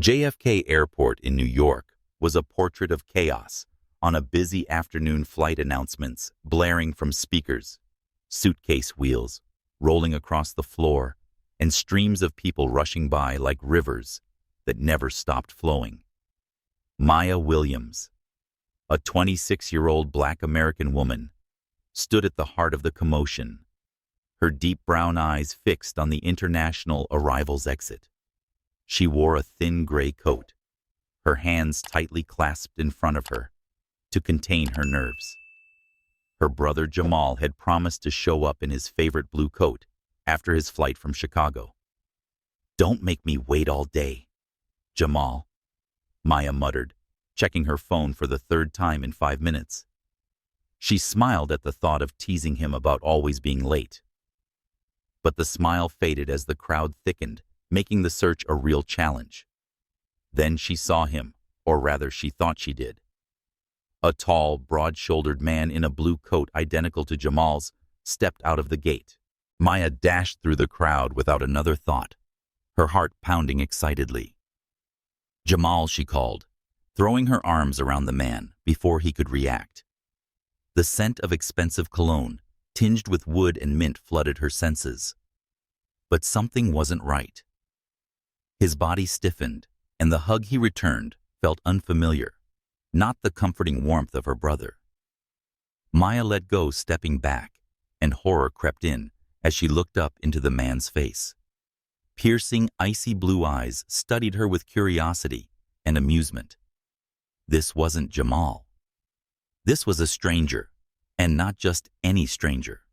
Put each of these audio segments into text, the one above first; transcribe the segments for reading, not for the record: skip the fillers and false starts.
JFK Airport in New York was a portrait of chaos on a busy afternoon. Flight announcements blaring from speakers, suitcase wheels rolling across the floor, and streams of people rushing by like rivers that never stopped flowing. Maya Williams, a 26-year-old Black American woman, stood at the heart of the commotion, her deep brown eyes fixed on the international arrivals exit. She wore a thin gray coat, her hands tightly clasped in front of her to contain her nerves. Her brother Jamal had promised to show up in his favorite blue coat after his flight from Chicago. "Don't make me wait all day, Jamal," Maya muttered, checking her phone for the third time in 5 minutes. She smiled at the thought of teasing him about always being late. But the smile faded as the crowd thickened, making the search a real challenge. Then she saw him, or rather she thought she did. A tall, broad-shouldered man in a blue coat identical to Jamal's stepped out of the gate. Maya dashed through the crowd without another thought, her heart pounding excitedly. "Jamal," she called, throwing her arms around the man before he could react. The scent of expensive cologne, tinged with wood and mint, flooded her senses. But something wasn't right. His body stiffened, and the hug he returned felt unfamiliar, not the comforting warmth of her brother. Maya let go, stepping back, and horror crept in as she looked up into the man's face. Piercing, icy blue eyes studied her with curiosity and amusement. This wasn't Jamal. This was a stranger, and not just any stranger.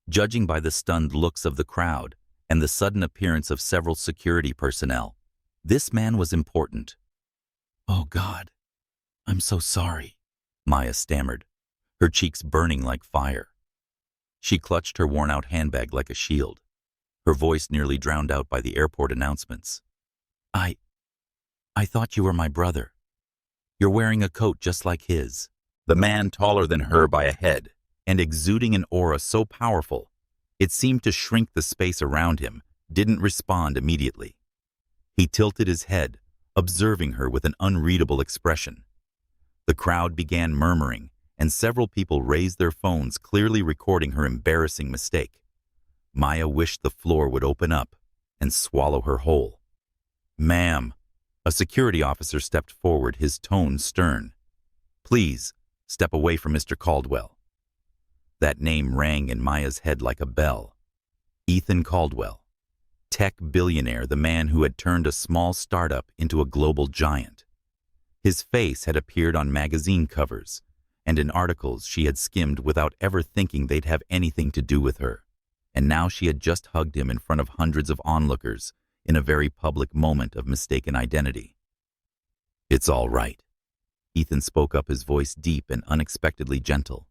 Judging by the stunned looks of the crowd and the sudden appearance of several security personnel, this man was important. "Oh God, I'm so sorry," Maya stammered, her cheeks burning like fire. She clutched her worn-out handbag like a shield, her voice nearly drowned out by the airport announcements. I thought you were my brother. You're wearing a coat just like his." The man, taller than her by a head and exuding an aura so powerful it seemed to shrink the space around him, didn't respond immediately. He tilted his head, observing her with an unreadable expression. The crowd began murmuring, and several people raised their phones, clearly recording her embarrassing mistake. Maya wished the floor would open up and swallow her whole. "Ma'am," a security officer stepped forward, his tone stern. "Please, step away from Mr. Caldwell." That name rang in Maya's head like a bell. Ethan Caldwell, tech billionaire, the man who had turned a small startup into a global giant. His face had appeared on magazine covers and in articles she had skimmed without ever thinking they'd have anything to do with her. And now she had just hugged him in front of hundreds of onlookers in a very public moment of mistaken identity. "It's all right," Ethan spoke up, his voice deep and unexpectedly gentle.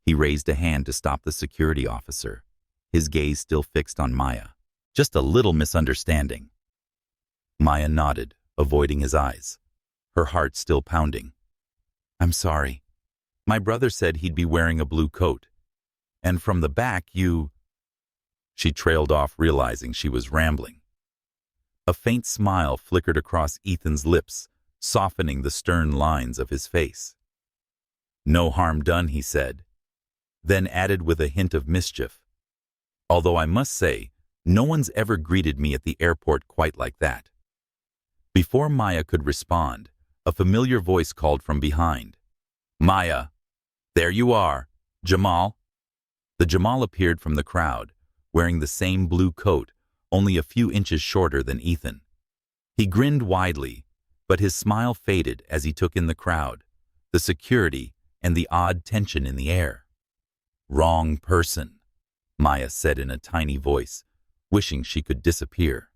He raised a hand to stop the security officer, his gaze still fixed on Maya. "Just a little misunderstanding." Maya nodded, avoiding his eyes, her heart still pounding. "I'm sorry. My brother said he'd be wearing a blue coat. And from the back, you—" She trailed off, realizing she was rambling. A faint smile flickered across Ethan's lips, softening the stern lines of his face. "No harm done," he said, then added with a hint of mischief, "Although I must say, no one's ever greeted me at the airport quite like that." Before Maya could respond, a familiar voice called from behind. "Maya, there you are, Jamal." The Jamal appeared from the crowd, wearing the same blue coat, only a few inches shorter than Ethan. He grinned widely, but his smile faded as he took in the crowd, the security, and the odd tension in the air. "Wrong person," Maya said in a tiny voice, wishing she could disappear.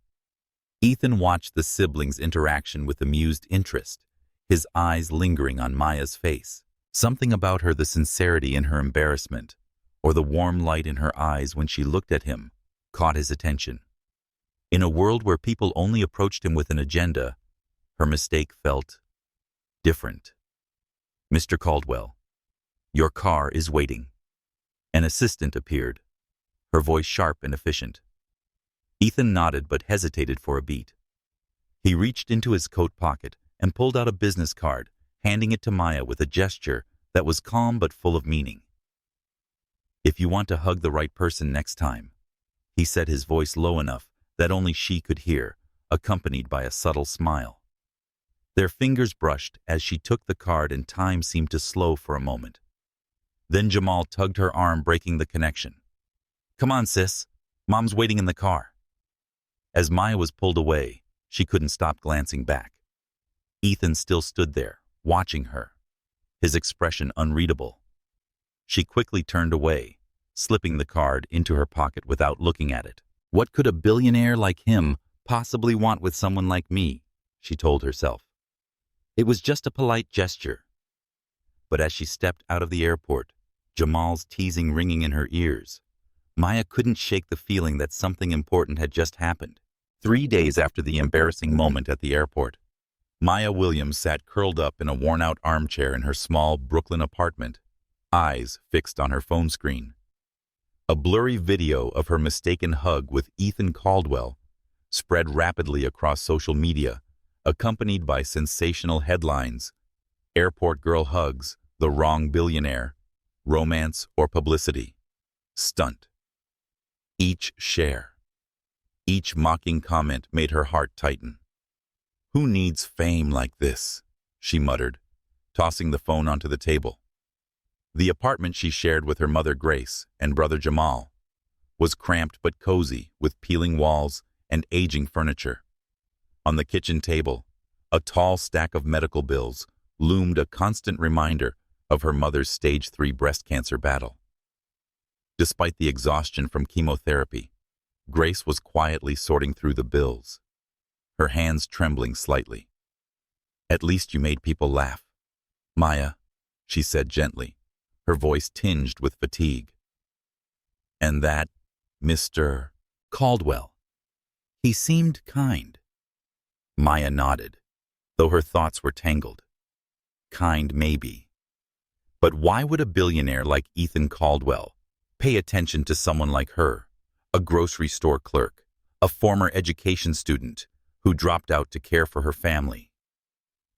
Ethan watched the siblings' interaction with amused interest, his eyes lingering on Maya's face. Something about her, the sincerity in her embarrassment, or the warm light in her eyes when she looked at him, caught his attention. In a world where people only approached him with an agenda, her mistake felt different. "Mr. Caldwell, your car is waiting." An assistant appeared, her voice sharp and efficient. Ethan nodded but hesitated for a beat. He reached into his coat pocket and pulled out a business card, handing it to Maya with a gesture that was calm but full of meaning. "If you want to hug the right person next time," he said, his voice low enough that only she could hear, accompanied by a subtle smile. Their fingers brushed as she took the card and time seemed to slow for a moment. Then Jamal tugged her arm, breaking the connection. "Come on, sis. Mom's waiting in the car." As Maya was pulled away, she couldn't stop glancing back. Ethan still stood there, watching her, his expression unreadable. She quickly turned away, slipping the card into her pocket without looking at it. "What could a billionaire like him possibly want with someone like me?" she told herself. It was just a polite gesture. But as she stepped out of the airport, Jamal's teasing ringing in her ears, Maya couldn't shake the feeling that something important had just happened. 3 days after the embarrassing moment at the airport, Maya Williams sat curled up in a worn-out armchair in her small Brooklyn apartment, eyes fixed on her phone screen. A blurry video of her mistaken hug with Ethan Caldwell spread rapidly across social media, accompanied by sensational headlines: "Airport girl hugs the wrong billionaire, romance or publicity, stunt." Each share, each mocking comment made her heart tighten. "Who needs fame like this?" she muttered, tossing the phone onto the table. The apartment she shared with her mother Grace and brother Jamal was cramped but cozy, with peeling walls and aging furniture. On the kitchen table, a tall stack of medical bills loomed, a constant reminder of her mother's stage 3 breast cancer battle. Despite the exhaustion from chemotherapy, Grace was quietly sorting through the bills, her hands trembling slightly. "At least you made people laugh, Maya," she said gently, her voice tinged with fatigue. "And that Mr. Caldwell, he seemed kind." Maya nodded, though her thoughts were tangled. Kind, maybe. But why would a billionaire like Ethan Caldwell pay attention to someone like her, a grocery store clerk, a former education student who dropped out to care for her family?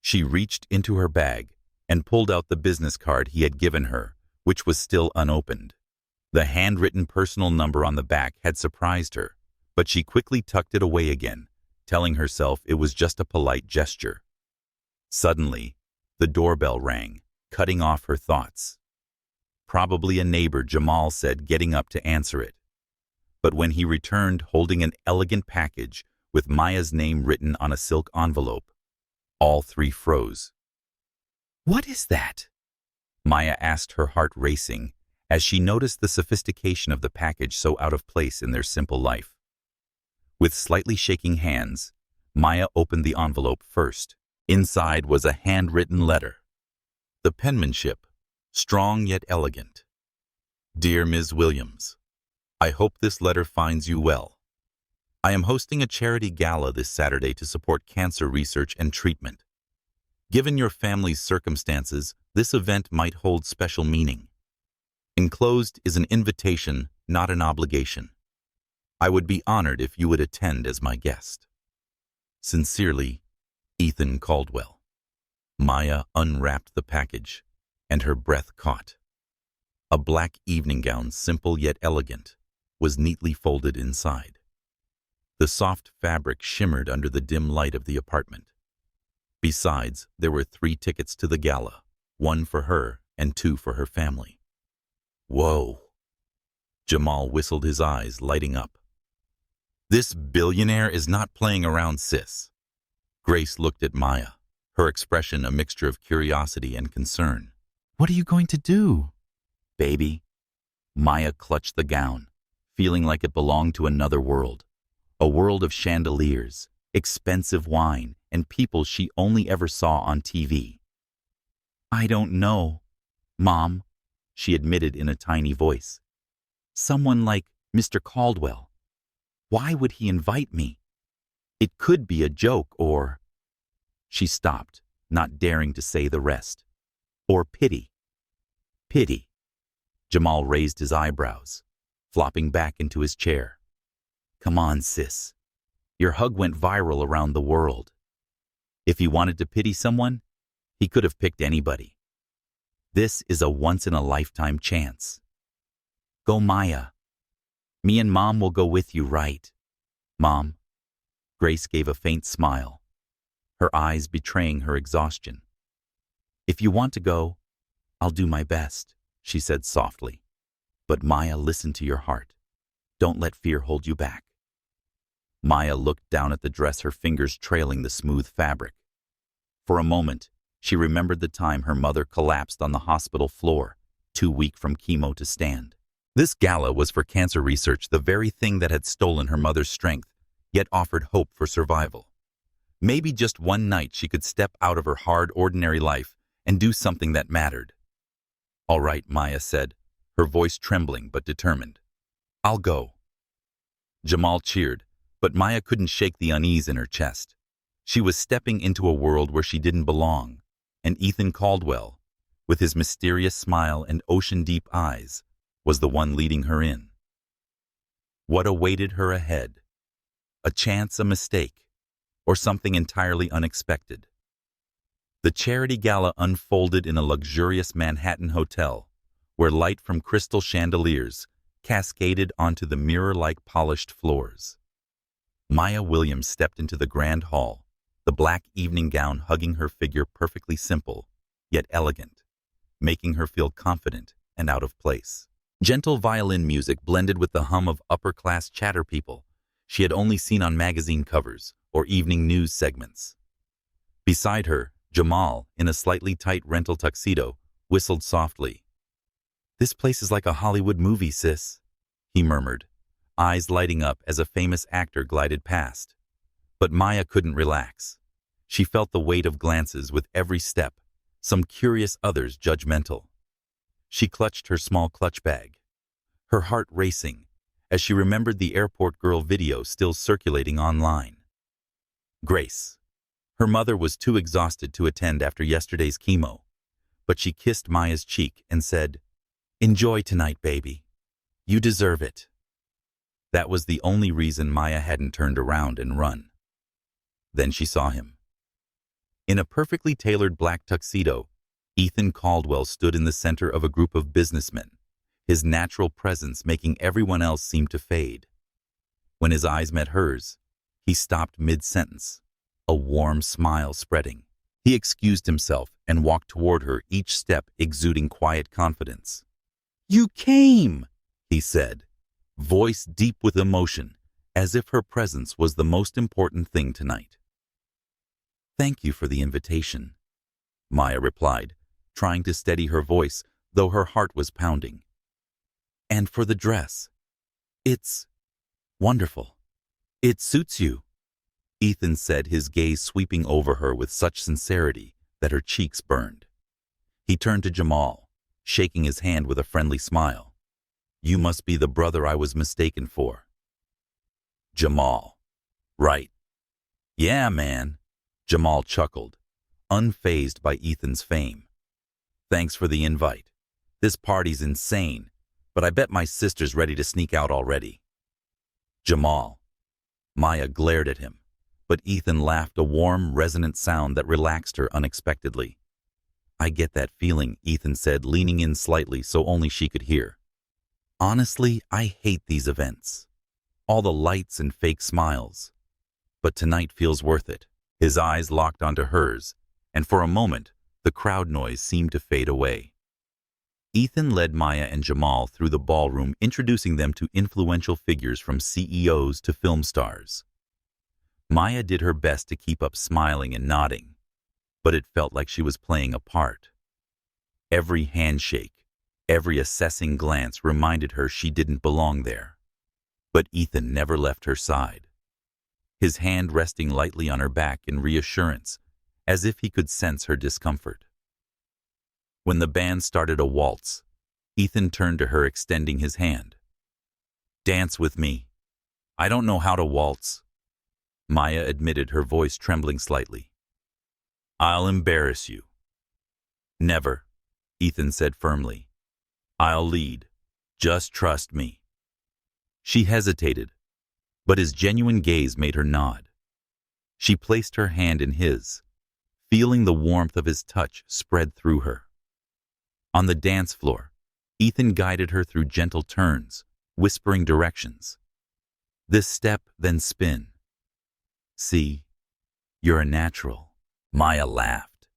She reached into her bag and pulled out the business card he had given her, which was still unopened. The handwritten personal number on the back had surprised her, but she quickly tucked it away again, telling herself it was just a polite gesture. Suddenly, the doorbell rang, cutting off her thoughts. "Probably a neighbor," Jamal said, getting up to answer it. But when he returned holding an elegant package with Maya's name written on a silk envelope, all three froze. "What is that?" Maya asked, her heart racing, as she noticed the sophistication of the package so out of place in their simple life. With slightly shaking hands, Maya opened the envelope first. Inside was a handwritten letter. The penmanship, strong yet elegant. "Dear Ms. Williams, I hope this letter finds you well. I am hosting a charity gala this Saturday to support cancer research and treatment. Given your family's circumstances, this event might hold special meaning. Enclosed is an invitation, not an obligation. I would be honored if you would attend as my guest. Sincerely, Ethan Caldwell." Maya unwrapped the package, and her breath caught. A black evening gown, simple yet elegant, was neatly folded inside. The soft fabric shimmered under the dim light of the apartment. Besides, there were 3 tickets to the gala, 1 for her and 2 for her family. "Whoa." Jamal whistled, his eyes lighting up. "This billionaire is not playing around, sis." Grace looked at Maya, her expression a mixture of curiosity and concern. "What are you going to do, baby?" Maya clutched the gown, feeling like it belonged to another world. A world of chandeliers, expensive wine, and people she only ever saw on TV. "I don't know, Mom," she admitted in a tiny voice. "Someone like Mr. Caldwell. Why would he invite me? It could be a joke, or—" She stopped, not daring to say the rest. "Or pity." "Pity." Jamal raised his eyebrows, flopping back into his chair. "Come on, sis. Your hug went viral around the world. If he wanted to pity someone, he could have picked anybody. This is a once-in-a-lifetime chance. Go, Maya. Me and Mom will go with you, right? Mom. Grace gave a faint smile, her eyes betraying her exhaustion. If you want to go, I'll do my best, she said softly. But Maya, listen to your heart. Don't let fear hold you back. Maya looked down at the dress, her fingers trailing the smooth fabric. For a moment, she remembered the time her mother collapsed on the hospital floor, too weak from chemo to stand. This gala was for cancer research, the very thing that had stolen her mother's strength, yet offered hope for survival. Maybe just one night she could step out of her hard, ordinary life and do something that mattered. All right, Maya said, her voice trembling but determined. I'll go. Jamal cheered, but Maya couldn't shake the unease in her chest. She was stepping into a world where she didn't belong, and Ethan Caldwell, with his mysterious smile and ocean-deep eyes, was the one leading her in. What awaited her ahead? A chance, a mistake, or something entirely unexpected? The charity gala unfolded in a luxurious Manhattan hotel, where light from crystal chandeliers cascaded onto the mirror-like polished floors. Maya Williams stepped into the grand hall, the black evening gown hugging her figure, perfectly simple, yet elegant, making her feel confident and out of place. Gentle violin music blended with the hum of upper-class chatter people she had only seen on magazine covers or evening news segments. Beside her, Jamal, in a slightly tight rental tuxedo, whistled softly. This place is like a Hollywood movie, sis, he murmured, eyes lighting up as a famous actor glided past. But Maya couldn't relax. She felt the weight of glances with every step, some curious, others judgmental. She clutched her small clutch bag, her heart racing, as she remembered the airport girl video still circulating online. Grace. Her mother was too exhausted to attend after yesterday's chemo, but she kissed Maya's cheek and said, "Enjoy tonight, baby. You deserve it." That was the only reason Maya hadn't turned around and run. Then she saw him. In a perfectly tailored black tuxedo, Ethan Caldwell stood in the center of a group of businessmen, his natural presence making everyone else seem to fade. When his eyes met hers, he stopped mid-sentence, a warm smile spreading. He excused himself and walked toward her, each step exuding quiet confidence. "You came," he said, voice deep with emotion, as if her presence was the most important thing tonight. "Thank you for the invitation," Maya replied, trying to steady her voice, though her heart was pounding. "And for the dress. It's wonderful. It suits you," Ethan said, his gaze sweeping over her with such sincerity that her cheeks burned. He turned to Jamal, shaking his hand with a friendly smile. "You must be the brother I was mistaken for." Jamal. "Right. Yeah, man," Jamal chuckled, unfazed by Ethan's fame. "Thanks for the invite. This party's insane, but I bet my sister's ready to sneak out already." Jamal. Maya glared at him, but Ethan laughed, a warm, resonant sound that relaxed her unexpectedly. "I get that feeling," Ethan said, leaning in slightly so only she could hear. "Honestly, I hate these events. All the lights and fake smiles. But tonight feels worth it." His eyes locked onto hers, and for a moment, the crowd noise seemed to fade away. Ethan led Maya and Jamal through the ballroom, introducing them to influential figures from CEOs to film stars. Maya did her best to keep up smiling and nodding, but it felt like she was playing a part. Every handshake, every assessing glance reminded her she didn't belong there. But Ethan never left her side, his hand resting lightly on her back in reassurance, as if he could sense her discomfort. When the band started a waltz, Ethan turned to her, extending his hand. "Dance with me. I don't know how to waltz," Maya admitted, her voice trembling slightly. "I'll embarrass you." "Never," Ethan said firmly. "I'll lead. Just trust me." She hesitated, but his genuine gaze made her nod. She placed her hand in his, feeling the warmth of his touch spread through her. On the dance floor, Ethan guided her through gentle turns, whispering directions. This step, then spin. See, you're a natural. Maya laughed.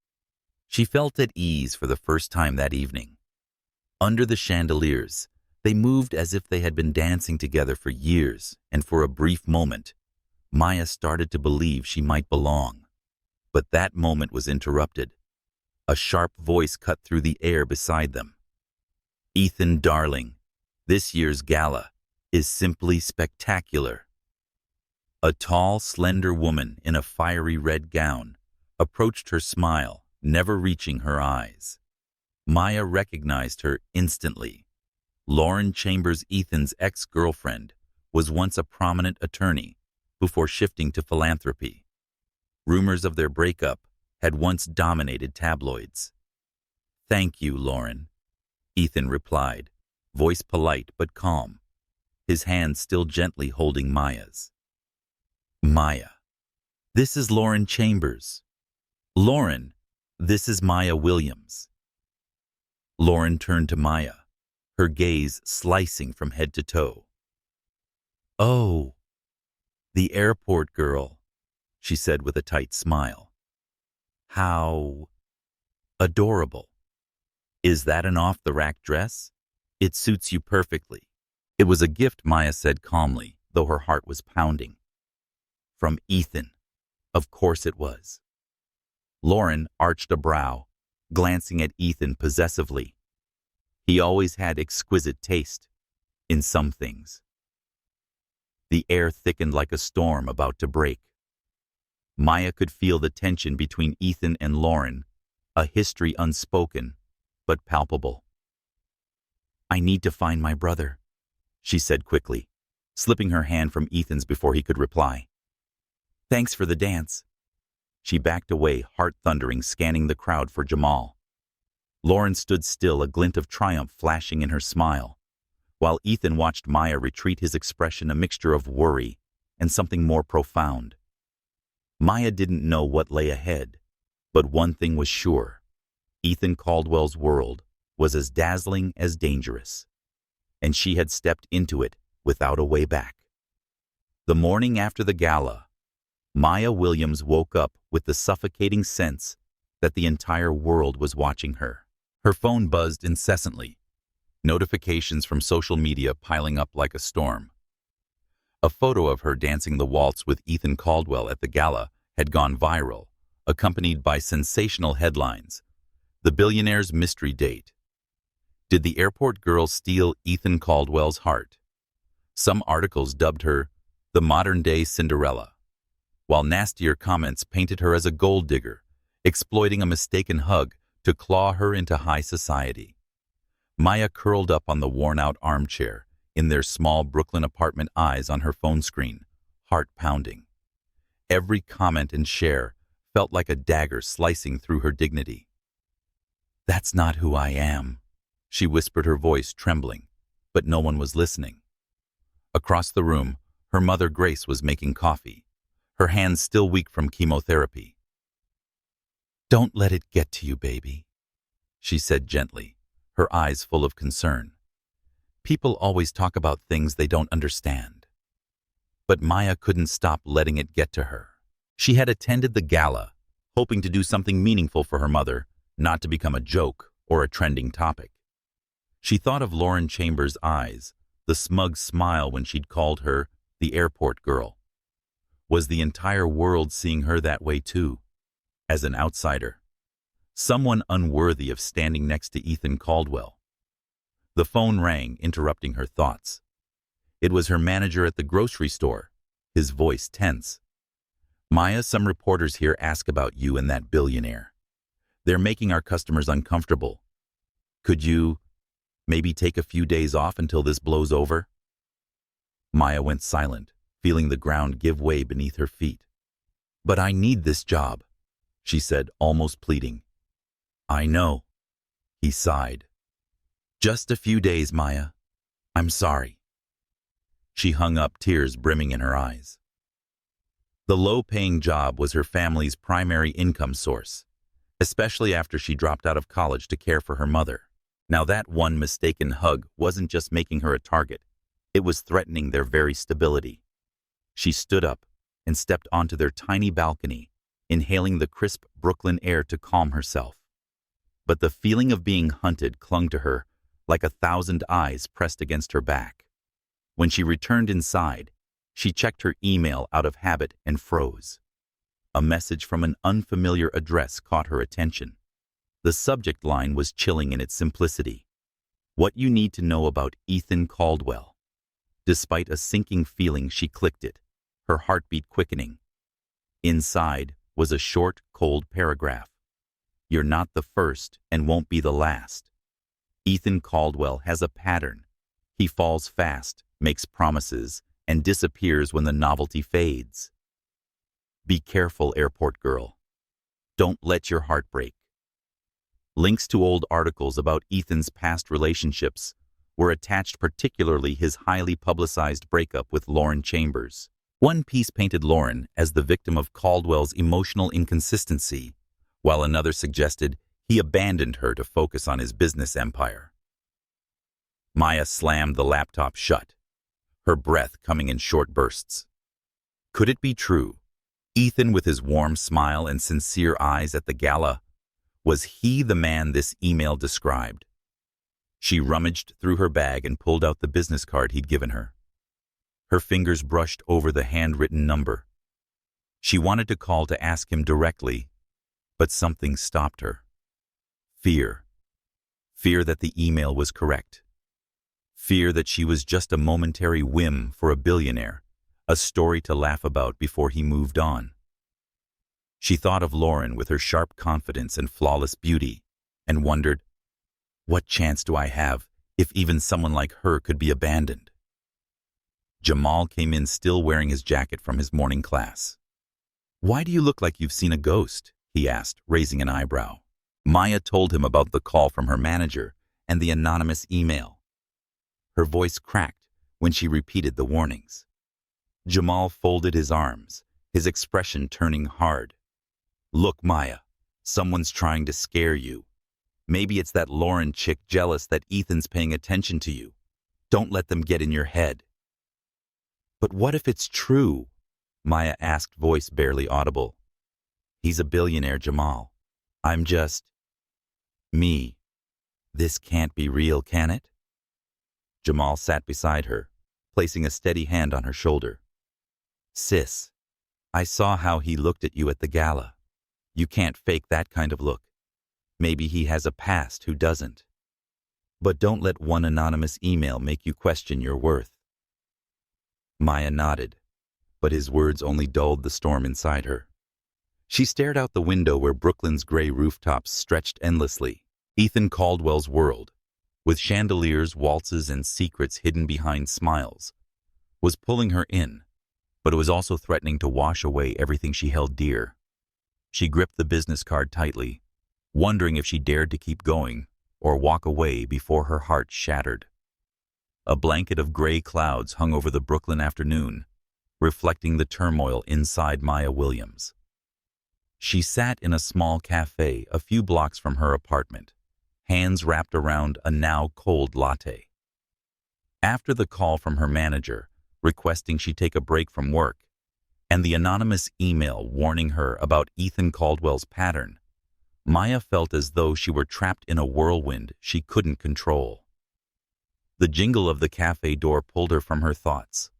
She felt at ease for the first time that evening. Under the chandeliers, they moved as if they had been dancing together for years, and for a brief moment, Maya started to believe she might belong. But that moment was interrupted. A sharp voice cut through the air beside them. Ethan, darling, this year's gala is simply spectacular. A tall, slender woman in a fiery red gown approached her smile, never reaching her eyes. Maya recognized her instantly. Lauren Chambers, Ethan's ex-girlfriend, was once a prominent attorney before shifting to philanthropy. Rumors of their breakup had once dominated tabloids. Thank you, Lauren, Ethan replied, voice polite but calm, his hand still gently holding Maya's. Maya, this is Lauren Chambers. Lauren, this is Maya Williams. Lauren turned to Maya, her gaze slicing from head to toe. Oh, the airport girl, she said with a tight smile. How adorable. Is that an off-the-rack dress? It suits you perfectly. It was a gift, Maya said calmly, though her heart was pounding. From Ethan. Of course it was. Lauren arched a brow, glancing at Ethan possessively. He always had exquisite taste in some things. The air thickened like a storm about to break. Maya could feel the tension between Ethan and Lauren, a history unspoken but palpable. I need to find my brother, she said quickly, slipping her hand from Ethan's before he could reply. Thanks for the dance. She backed away, heart-thundering, scanning the crowd for Jamal. Lauren stood still, a glint of triumph flashing in her smile, while Ethan watched Maya retreat, his expression a mixture of worry and something more profound. Maya didn't know what lay ahead, but one thing was sure. Ethan Caldwell's world was as dazzling as dangerous, and she had stepped into it without a way back. The morning after the gala, Maya Williams woke up with the suffocating sense that the entire world was watching her. Her phone buzzed incessantly, notifications from social media piling up like a storm. A photo of her dancing the waltz with Ethan Caldwell at the gala had gone viral, accompanied by sensational headlines. The Billionaire's mystery date. Did the airport girl steal Ethan Caldwell's heart? Some articles dubbed her the modern-day Cinderella, while nastier comments painted her as a gold digger, exploiting a mistaken hug to claw her into high society. Maya curled up on the worn-out armchair in their small Brooklyn apartment, eyes on her phone screen, heart pounding. Every comment and share felt like a dagger slicing through her dignity. That's not who I am, she whispered, her voice trembling, but no one was listening. Across the room, her mother Grace was making coffee, her hands still weak from chemotherapy. Don't let it get to you, baby, she said gently, her eyes full of concern. People always talk about things they don't understand. But Maya couldn't stop letting it get to her. She had attended the gala, hoping to do something meaningful for her mother, not to become a joke or a trending topic. She thought of Lauren Chambers' eyes, the smug smile when she'd called her the airport girl. Was the entire world seeing her that way too, as an outsider? Someone unworthy of standing next to Ethan Caldwell. The phone rang, interrupting her thoughts. It was her manager at the grocery store, his voice tense. Maya, some reporters here ask about you and that billionaire. They're making our customers uncomfortable. Could you maybe take a few days off until this blows over? Maya went silent, feeling the ground give way beneath her feet. But I need this job, she said, almost pleading. I know, he sighed. Just a few days, Maya. I'm sorry. She hung up, tears brimming in her eyes. The low-paying job was her family's primary income source, especially after she dropped out of college to care for her mother. Now that one mistaken hug wasn't just making her a target, it was threatening their very stability. She stood up and stepped onto their tiny balcony, inhaling the crisp Brooklyn air to calm herself. But the feeling of being hunted clung to her like 1,000 eyes pressed against her back. When she returned inside, she checked her email out of habit and froze. A message from an unfamiliar address caught her attention. The subject line was chilling in its simplicity. What you need to know about Ethan Caldwell. Despite a sinking feeling, she clicked it, her heartbeat quickening. Inside was a short, cold paragraph. You're not the first and won't be the last. Ethan Caldwell has a pattern. He falls fast, makes promises, and disappears when the novelty fades. Be careful, airport girl. Don't let your heart break. Links to old articles about Ethan's past relationships were attached, particularly his highly publicized breakup with Lauren Chambers. One piece painted Lauren as the victim of Caldwell's emotional inconsistency, while another suggested he abandoned her to focus on his business empire. Maya slammed the laptop shut, her breath coming in short bursts. Could it be true? Ethan, with his warm smile and sincere eyes at the gala, was he the man this email described? She rummaged through her bag and pulled out the business card he'd given her. Her fingers brushed over the handwritten number. She wanted to call to ask him directly, but something stopped her. Fear. Fear that the email was correct. Fear that she was just a momentary whim for a billionaire, a story to laugh about before he moved on. She thought of Lauren with her sharp confidence and flawless beauty, and wondered, what chance do I have if even someone like her could be abandoned? Jamal came in still wearing his jacket from his morning class. Why do you look like you've seen a ghost? He asked, raising an eyebrow. Maya told him about the call from her manager and the anonymous email. Her voice cracked when she repeated the warnings. Jamal folded his arms, his expression turning hard. Look, Maya, someone's trying to scare you. Maybe it's that Lauren chick jealous that Ethan's paying attention to you. Don't let them get in your head. But what if it's true? Maya asked, voice barely audible. He's a billionaire, Jamal. I'm just me. This can't be real, can it? Jamal sat beside her, placing a steady hand on her shoulder. Sis, I saw how he looked at you at the gala. You can't fake that kind of look. Maybe he has a past who doesn't. But don't let one anonymous email make you question your worth. Maya nodded, but his words only dulled the storm inside her. She stared out the window where Brooklyn's gray rooftops stretched endlessly. Ethan Caldwell's world, with chandeliers, waltzes, and secrets hidden behind smiles, was pulling her in, but it was also threatening to wash away everything she held dear. She gripped the business card tightly, wondering if she dared to keep going or walk away before her heart shattered. A blanket of gray clouds hung over the Brooklyn afternoon, reflecting the turmoil inside Maya Williams. She sat in a small cafe a few blocks from her apartment, hands wrapped around a now cold latte. After the call from her manager, requesting she take a break from work, and the anonymous email warning her about Ethan Caldwell's pattern, Maya felt as though she were trapped in a whirlwind she couldn't control. The jingle of the cafe door pulled her from her thoughts.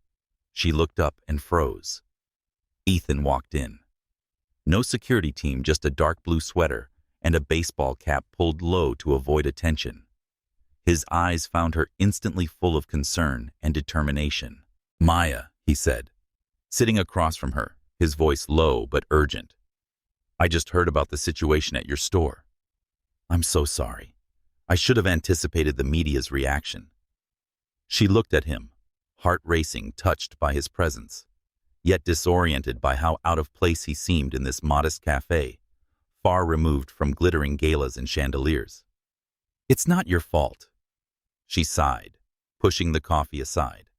She looked up and froze. Ethan walked in. No security team, just a dark blue sweater and a baseball cap pulled low to avoid attention. His eyes found her instantly full of concern and determination. Maya, he said, sitting across from her, his voice low but urgent. I just heard about the situation at your store. I'm so sorry. I should have anticipated the media's reaction. She looked at him, heart racing, touched by his presence, yet disoriented by how out of place he seemed in this modest cafe, far removed from glittering galas and chandeliers. It's not your fault. She sighed, pushing the coffee aside.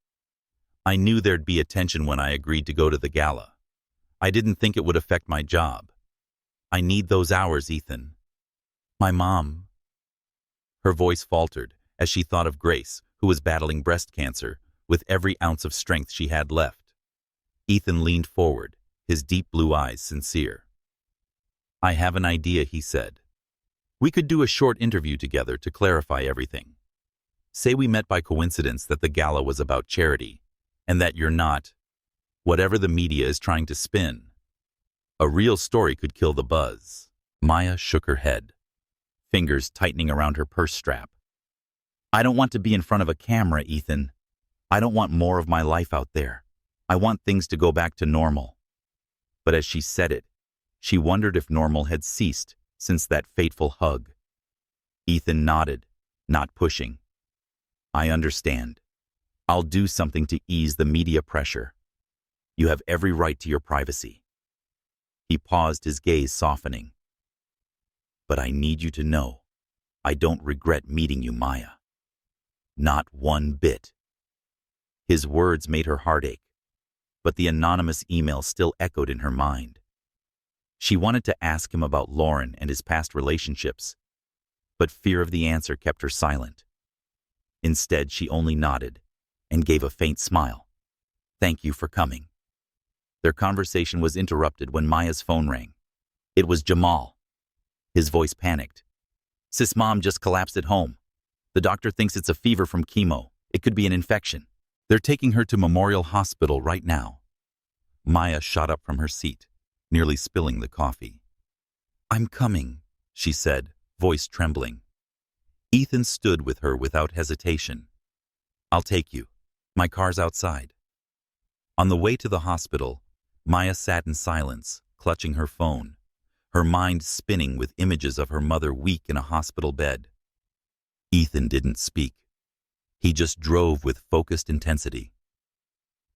I knew there'd be attention when I agreed to go to the gala. I didn't think it would affect my job. I need those hours, Ethan. My mom. Her voice faltered as she thought of Grace, who was battling breast cancer, with every ounce of strength she had left. Ethan leaned forward, his deep blue eyes sincere. I have an idea, he said. We could do a short interview together to clarify everything. Say we met by coincidence that the gala was about charity, and that you're not whatever the media is trying to spin. A real story could kill the buzz. Maya shook her head, fingers tightening around her purse strap. I don't want to be in front of a camera, Ethan. I don't want more of my life out there. I want things to go back to normal. But as she said it, she wondered if normal had ceased since that fateful hug. Ethan nodded, not pushing. I understand. I'll do something to ease the media pressure. You have every right to your privacy. He paused, his gaze softening. But I need you to know, I don't regret meeting you, Maya. Not one bit. His words made her heart ache, but the anonymous email still echoed in her mind. She wanted to ask him about Lauren and his past relationships, but fear of the answer kept her silent. Instead, she only nodded and gave a faint smile. Thank you for coming. Their conversation was interrupted when Maya's phone rang. It was Jamal. His voice panicked. Sis, Mom just collapsed at home. The doctor thinks it's a fever from chemo. It could be an infection. They're taking her to Memorial Hospital right now. Maya shot up from her seat, nearly spilling the coffee. I'm coming, she said, voice trembling. Ethan stood with her without hesitation. I'll take you. My car's outside. On the way to the hospital, Maya sat in silence, clutching her phone, her mind spinning with images of her mother weak in a hospital bed. Ethan didn't speak. He just drove with focused intensity.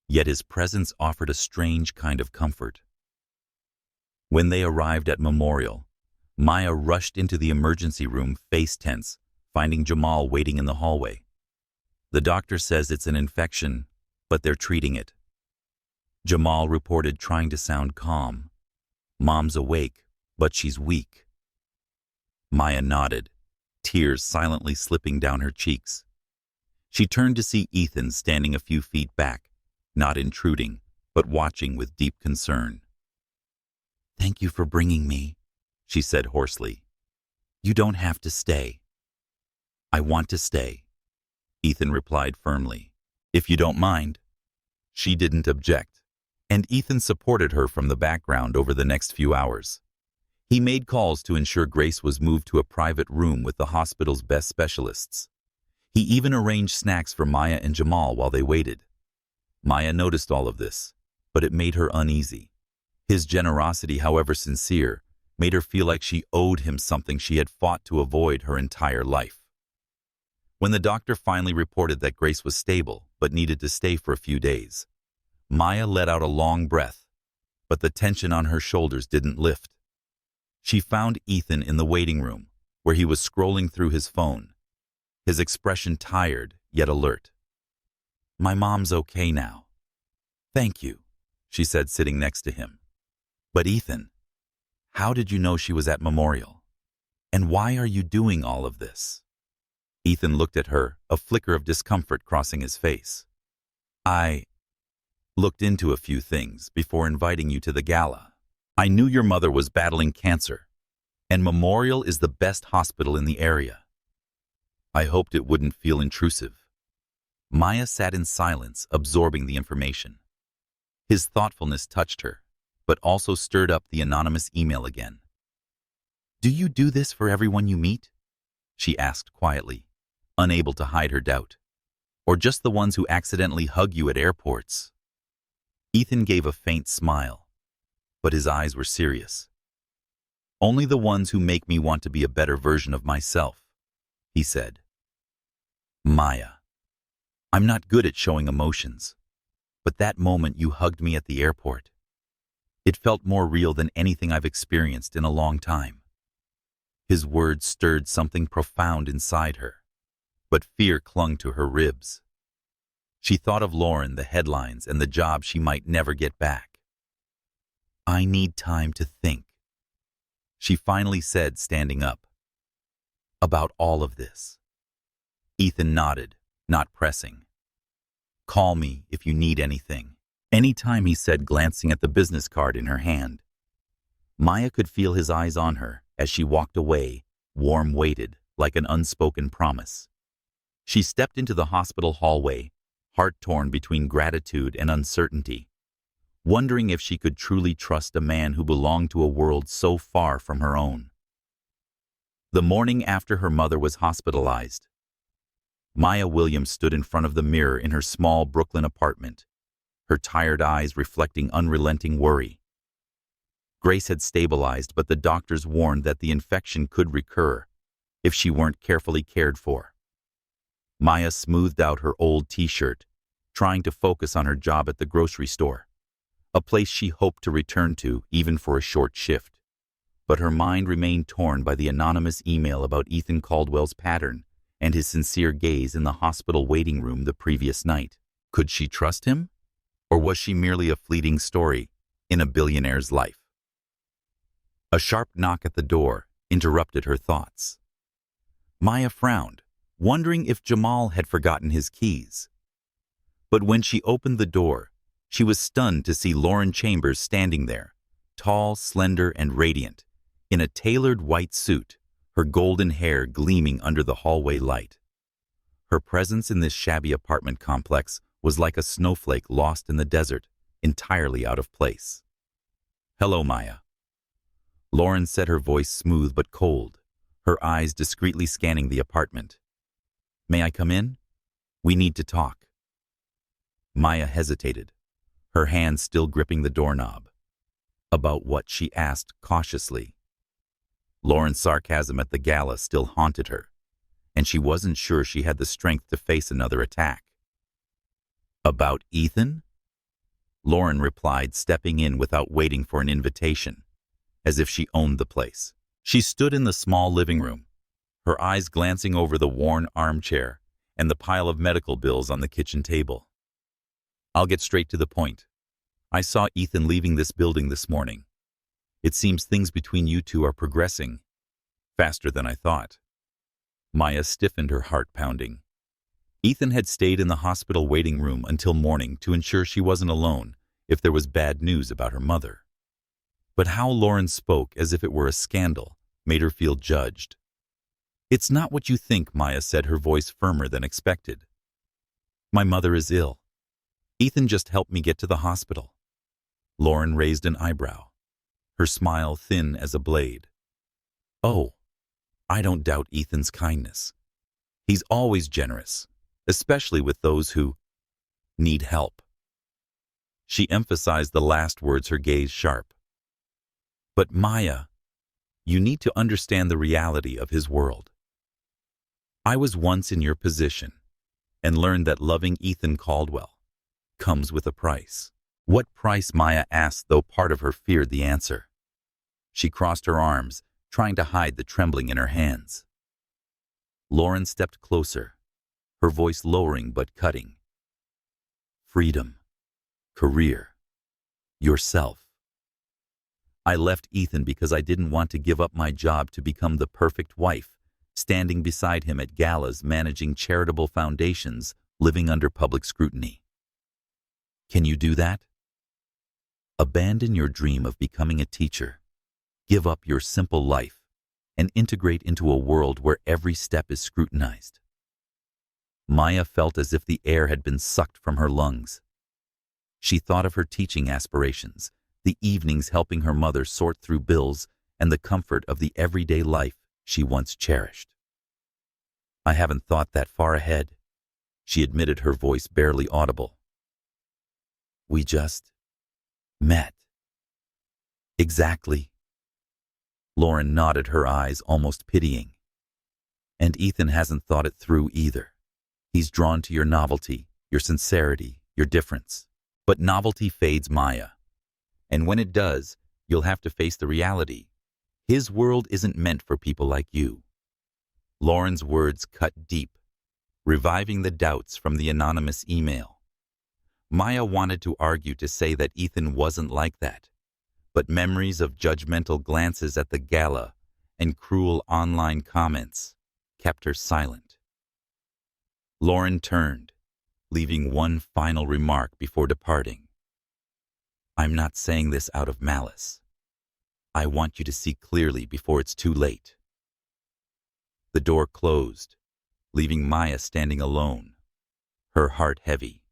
Yet his presence offered a strange kind of comfort. When they arrived at Memorial, Maya rushed into the emergency room, face tense, finding Jamal waiting in the hallway. The doctor says it's an infection, but they're treating it. Jamal reported, trying to sound calm. Mom's awake, but she's weak. Maya nodded, tears silently slipping down her cheeks. She turned to see Ethan standing a few feet back, not intruding, but watching with deep concern. Thank you for bringing me, she said hoarsely. You don't have to stay. I want to stay, Ethan replied firmly. If you don't mind. She didn't object, and Ethan supported her from the background over the next few hours. He made calls to ensure Grace was moved to a private room with the hospital's best specialists. He even arranged snacks for Maya and Jamal while they waited. Maya noticed all of this, but it made her uneasy. His generosity, however sincere, made her feel like she owed him something she had fought to avoid her entire life. When the doctor finally reported that Grace was stable but needed to stay for a few days, Maya let out a long breath, but the tension on her shoulders didn't lift. She found Ethan in the waiting room, where he was scrolling through his phone, his expression tired yet alert. My mom's okay now. Thank you, she said, sitting next to him. But Ethan, how did you know she was at Memorial? And why are you doing all of this? Ethan looked at her, a flicker of discomfort crossing his face. I looked into a few things before inviting you to the gala. I knew your mother was battling cancer, and Memorial is the best hospital in the area. I hoped it wouldn't feel intrusive. Maya sat in silence, absorbing the information. His thoughtfulness touched her, but also stirred up the anonymous email again. Do you do this for everyone you meet? She asked quietly, unable to hide her doubt. Or just the ones who accidentally hug you at airports? Ethan gave a faint smile, but his eyes were serious. Only the ones who make me want to be a better version of myself, he said. Maya, I'm not good at showing emotions, but that moment you hugged me at the airport, it felt more real than anything I've experienced in a long time. His words stirred something profound inside her, but fear clung to her ribs. She thought of Lauren, the headlines, and the job she might never get back. I need time to think. she finally said, standing up. About all of this. Ethan nodded, not pressing. Call me if you need anything. Anytime, he said, glancing at the business card in her hand. Maya could feel his eyes on her as she walked away, warm-weighted, like an unspoken promise. She stepped into the hospital hallway, heart torn between gratitude and uncertainty, wondering if she could truly trust a man who belonged to a world so far from her own. The morning after her mother was hospitalized, Maya Williams stood in front of the mirror in her small Brooklyn apartment, her tired eyes reflecting unrelenting worry. Grace had stabilized, but the doctors warned that the infection could recur if she weren't carefully cared for. Maya smoothed out her old t-shirt, trying to focus on her job at the grocery store, a place she hoped to return to even for a short shift. But her mind remained torn by the anonymous email about Ethan Caldwell's pattern and his sincere gaze in the hospital waiting room the previous night. Could she trust him? Or was she merely a fleeting story in a billionaire's life? A sharp knock at the door interrupted her thoughts. Maya frowned, wondering if Jamal had forgotten his keys. But when she opened the door, she was stunned to see Lauren Chambers standing there, tall, slender, and radiant, in a tailored white suit, her golden hair gleaming under the hallway light. Her presence in this shabby apartment complex was like a snowflake lost in the desert, entirely out of place. Hello, Maya. Lauren said, her voice smooth but cold, her eyes discreetly scanning the apartment. May I come in? We need to talk. Maya hesitated, her hand still gripping the doorknob. About what? She asked cautiously. Lauren's sarcasm at the gala still haunted her, and she wasn't sure she had the strength to face another attack. About Ethan? Lauren replied, stepping in without waiting for an invitation, as if she owned the place. She stood in the small living room, her eyes glancing over the worn armchair and the pile of medical bills on the kitchen table. I'll get straight to the point. I saw Ethan leaving this building this morning. It seems things between you two are progressing faster than I thought. Maya stiffened, her heart pounding. Ethan had stayed in the hospital waiting room until morning to ensure she wasn't alone if there was bad news about her mother. But how Lauren spoke as if it were a scandal made her feel judged. It's not what you think, Maya said, her voice firmer than expected. My mother is ill. Ethan just helped me get to the hospital. Lauren raised an eyebrow, her smile thin as a blade. Oh, I don't doubt Ethan's kindness. He's always generous, especially with those who need help. She emphasized the last words, her gaze sharp. But Maya, you need to understand the reality of his world. I was once in your position and learned that loving Ethan Caldwell comes with a price. What price? Maya asked, though part of her feared the answer. She crossed her arms, trying to hide the trembling in her hands. Lauren stepped closer, her voice lowering but cutting. Freedom, career, yourself. I left Ethan because I didn't want to give up my job to become the perfect wife, standing beside him at galas, managing charitable foundations, living under public scrutiny. Can you do that? Abandon your dream of becoming a teacher, give up your simple life, and integrate into a world where every step is scrutinized. Maya felt as if the air had been sucked from her lungs. She thought of her teaching aspirations, the evenings helping her mother sort through bills, and the comfort of the everyday life she once cherished. I haven't thought that far ahead, she admitted, her voice barely audible. We just met. Exactly. Lauren nodded, her eyes almost pitying. And Ethan hasn't thought it through either. He's drawn to your novelty, your sincerity, your difference. But novelty fades, Maya. And when it does, you'll have to face the reality. His world isn't meant for people like you. Lauren's words cut deep, reviving the doubts from the anonymous email. Maya wanted to argue, to say that Ethan wasn't like that, but memories of judgmental glances at the gala and cruel online comments kept her silent. Lauren turned, leaving one final remark before departing. "I'm not saying this out of malice. I want you to see clearly before it's too late." The door closed, leaving Maya standing alone, her heart heavy.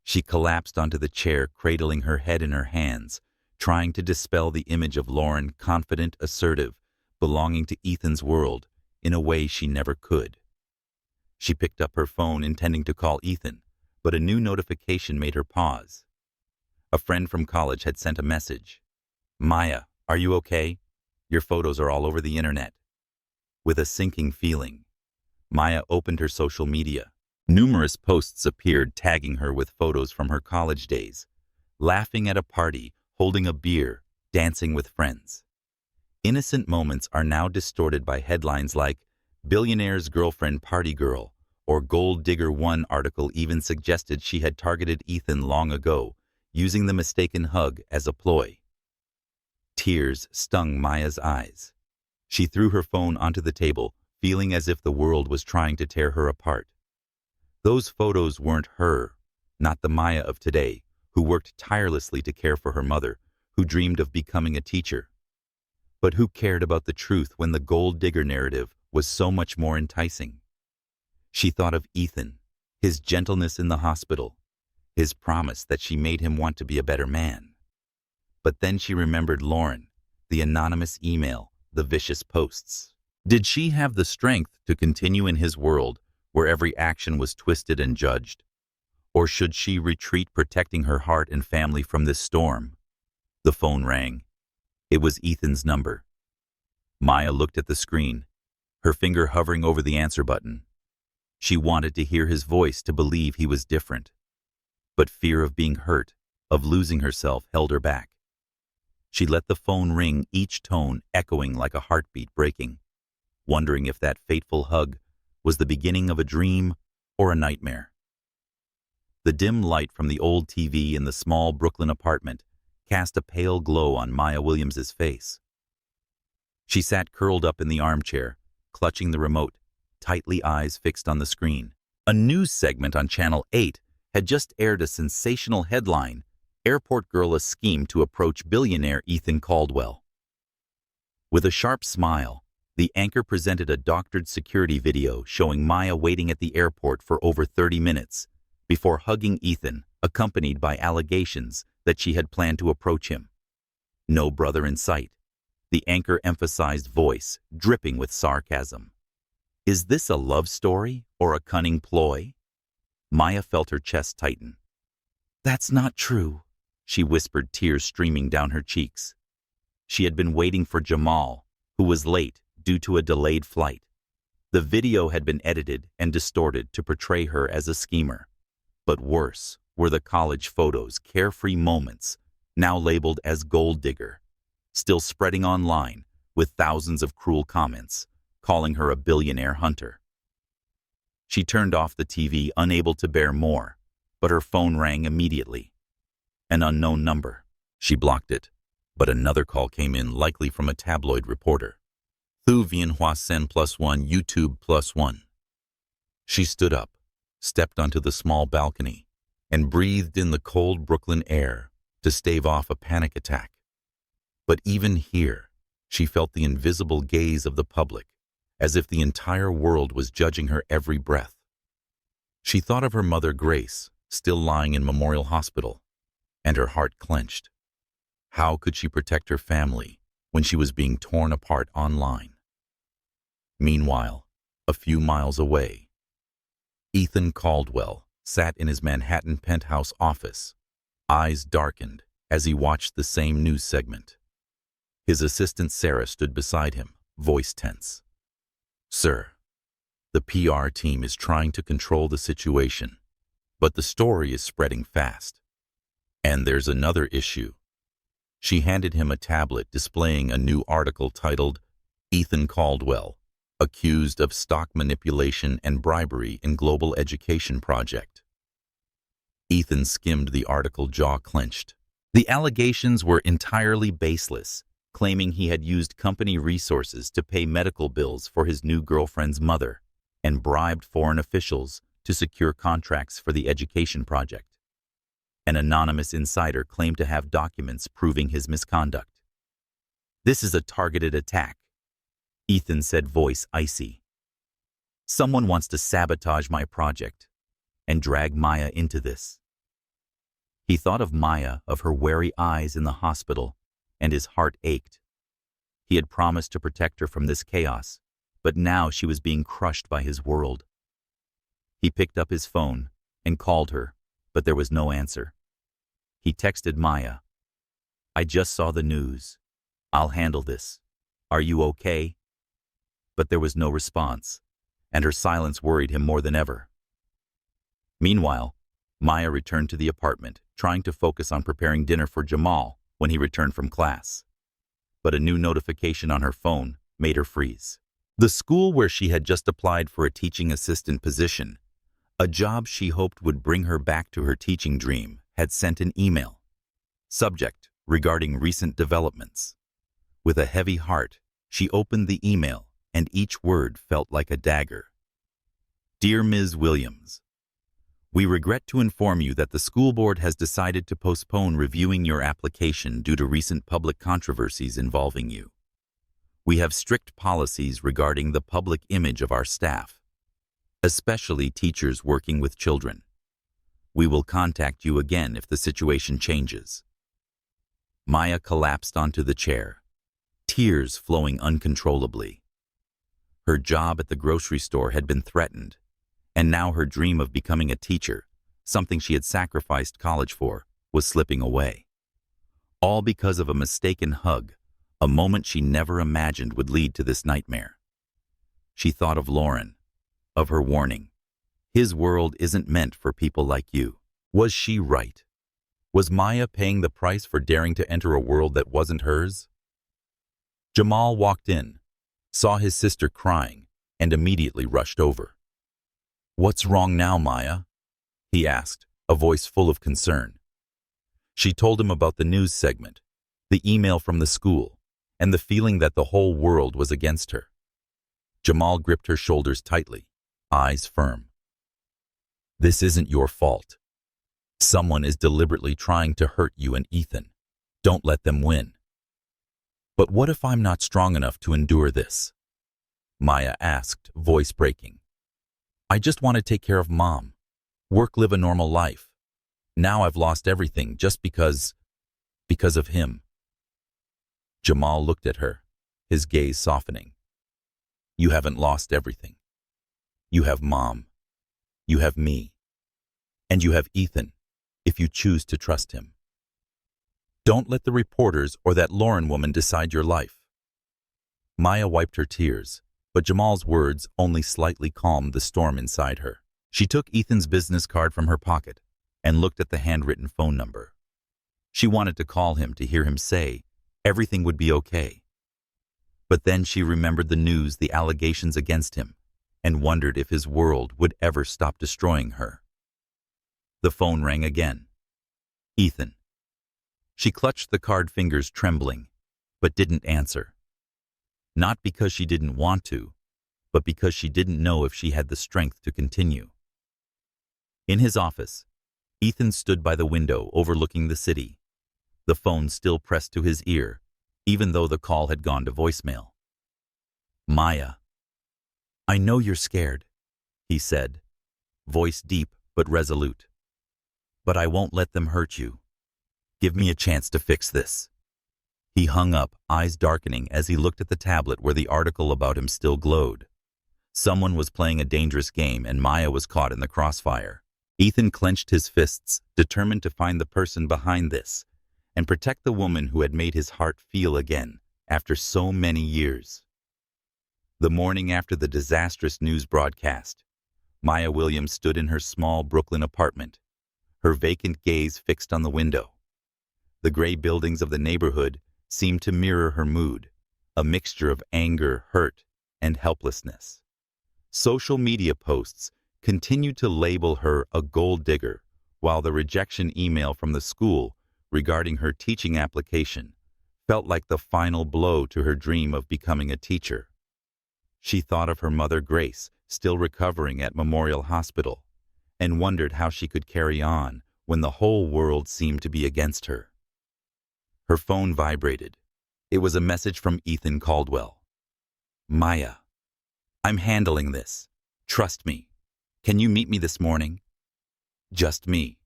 She collapsed onto the chair, cradling her head in her hands, trying to dispel the image of Lauren, confident, assertive, belonging to Ethan's world in a way she never could. She picked up her phone, intending to call Ethan, but a new notification made her pause. A friend from college had sent a message. "Maya, are you okay? Your photos are all over the internet." With a sinking feeling, Maya opened her social media. Numerous posts appeared tagging her with photos from her college days, laughing at a party, holding a beer, dancing with friends. Innocent moments are now distorted by headlines like "Billionaire's Girlfriend Party Girl" or "Gold Digger." One article even suggested she had targeted Ethan long ago, using the mistaken hug as a ploy. Tears stung Maya's eyes. She threw her phone onto the table, feeling as if the world was trying to tear her apart. Those photos weren't her, not the Maya of today, who worked tirelessly to care for her mother, who dreamed of becoming a teacher. But who cared about the truth when the gold digger narrative was so much more enticing? She thought of Ethan, his gentleness in the hospital, his promise that she made him want to be a better man. But then she remembered Lauren, the anonymous email, the vicious posts. Did she have the strength to continue in his world where every action was twisted and judged? Or should she retreat, protecting her heart and family from this storm? The phone rang. It was Ethan's number. Maya looked at the screen, her finger hovering over the answer button. She wanted to hear his voice, to believe he was different. But fear of being hurt, of losing herself, held her back. She let the phone ring, each tone echoing like a heartbeat breaking, wondering if that fateful hug was the beginning of a dream or a nightmare. The dim light from the old TV in the small Brooklyn apartment cast a pale glow on Maya Williams's face. She sat curled up in the armchair, clutching the remote, tightly, eyes fixed on the screen. A news segment on Channel 8 had just aired a sensational headline: "Airport Girl, a scheme to approach billionaire Ethan Caldwell." With a sharp smile, the anchor presented a doctored security video showing Maya waiting at the airport for over 30 minutes before hugging Ethan, accompanied by allegations that she had planned to approach him. No brother in sight. The anchor emphasized voice, dripping with sarcasm. Is this a love story or a cunning ploy? Maya felt her chest tighten. "That's not true," she whispered, tears streaming down her cheeks. She had been waiting for Jamal, who was late due to a delayed flight. The video had been edited and distorted to portray her as a schemer. But worse were the college photos, carefree moments, now labeled as gold digger, still spreading online with thousands of cruel comments, calling her a billionaire hunter. She turned off the TV, unable to bear more, but her phone rang immediately. An unknown number. She blocked it, but another call came in, likely from a tabloid reporter. "Thu Vien Hoa Sen +1 YouTube +1. She stood up, stepped onto the small balcony, and breathed in the cold Brooklyn air to stave off a panic attack. But even here, she felt the invisible gaze of the public, as if the entire world was judging her every breath. She thought of her mother, Grace, still lying in Memorial Hospital, and her heart clenched. How could she protect her family when she was being torn apart online? Meanwhile, a few miles away, Ethan Caldwell sat in his Manhattan penthouse office, eyes darkened as he watched the same news segment. His assistant Sarah stood beside him, voice tense. "Sir, the PR team is trying to control the situation, but the story is spreading fast. And there's another issue." She handed him a tablet displaying a new article titled "Ethan Caldwell, Accused of Stock Manipulation and Bribery in Global Education Project." Ethan skimmed the article, jaw clenched. The allegations were entirely baseless, claiming he had used company resources to pay medical bills for his new girlfriend's mother and bribed foreign officials to secure contracts for the education project. An anonymous insider claimed to have documents proving his misconduct. "This is a targeted attack," Ethan said, voice icy. "Someone wants to sabotage my project and drag Maya into this." He thought of Maya, of her wary eyes in the hospital, and his heart ached. He had promised to protect her from this chaos, but now she was being crushed by his world. He picked up his phone and called her, but there was no answer. He texted Maya, "I just saw the news. I'll handle this. Are you okay?" But there was no response, and her silence worried him more than ever. Meanwhile, Maya returned to the apartment, trying to focus on preparing dinner for Jamal when he returned from class. But a new notification on her phone made her freeze. The school where she had just applied for a teaching assistant position, a job she hoped would bring her back to her teaching dream, had sent an email. Subject: regarding recent developments. With a heavy heart, she opened the email, and each word felt like a dagger. "Dear Ms. Williams, we regret to inform you that the school board has decided to postpone reviewing your application due to recent public controversies involving you. We have strict policies regarding the public image of our staff, especially teachers working with children. We will contact you again if the situation changes." Maya collapsed onto the chair, tears flowing uncontrollably. Her job at the grocery store had been threatened, and now her dream of becoming a teacher, something she had sacrificed college for, was slipping away. All because of a mistaken hug, a moment she never imagined would lead to this nightmare. She thought of Lauren, of her warning. "His world isn't meant for people like you." Was she right? Was Maya paying the price for daring to enter a world that wasn't hers? Jamal walked in, saw his sister crying, and immediately rushed over. "What's wrong now, Maya?" he asked, a voice full of concern. She told him about the news segment, the email from the school, and the feeling that the whole world was against her. Jamal gripped her shoulders tightly, eyes firm. "This isn't your fault. Someone is deliberately trying to hurt you and Ethan. Don't let them win." "But what if I'm not strong enough to endure this?" Maya asked, voice breaking. "I just want to take care of Mom, work, live a normal life. Now I've lost everything just because of him." Jamal looked at her, his gaze softening. "You haven't lost everything. You have Mom. You have me. And you have Ethan, if you choose to trust him. Don't let the reporters or that Lauren woman decide your life." Maya wiped her tears, but Jamal's words only slightly calmed the storm inside her. She took Ethan's business card from her pocket and looked at the handwritten phone number. She wanted to call him to hear him say everything would be okay. But then she remembered the news, the allegations against him, and wondered if his world would ever stop destroying her. The phone rang again. Ethan. She clutched the card, fingers trembling, but didn't answer. Not because she didn't want to, but because she didn't know if she had the strength to continue. In his office, Ethan stood by the window overlooking the city, the phone still pressed to his ear, even though the call had gone to voicemail. "Maya, I know you're scared," he said, voice deep but resolute. "But I won't let them hurt you. Give me a chance to fix this." He hung up, eyes darkening as he looked at the tablet where the article about him still glowed. Someone was playing a dangerous game and Maya was caught in the crossfire. Ethan clenched his fists, determined to find the person behind this and protect the woman who had made his heart feel again after so many years. The morning after the disastrous news broadcast, Maya Williams stood in her small Brooklyn apartment, her vacant gaze fixed on the window. The gray buildings of the neighborhood seemed to mirror her mood, a mixture of anger, hurt, and helplessness. Social media posts continued to label her a gold digger, while the rejection email from the school regarding her teaching application felt like the final blow to her dream of becoming a teacher. She thought of her mother Grace, still recovering at Memorial Hospital, and wondered how she could carry on when the whole world seemed to be against her. Her phone vibrated. It was a message from Ethan Caldwell. "Maya, I'm handling this. Trust me. Can you meet me this morning? Just me.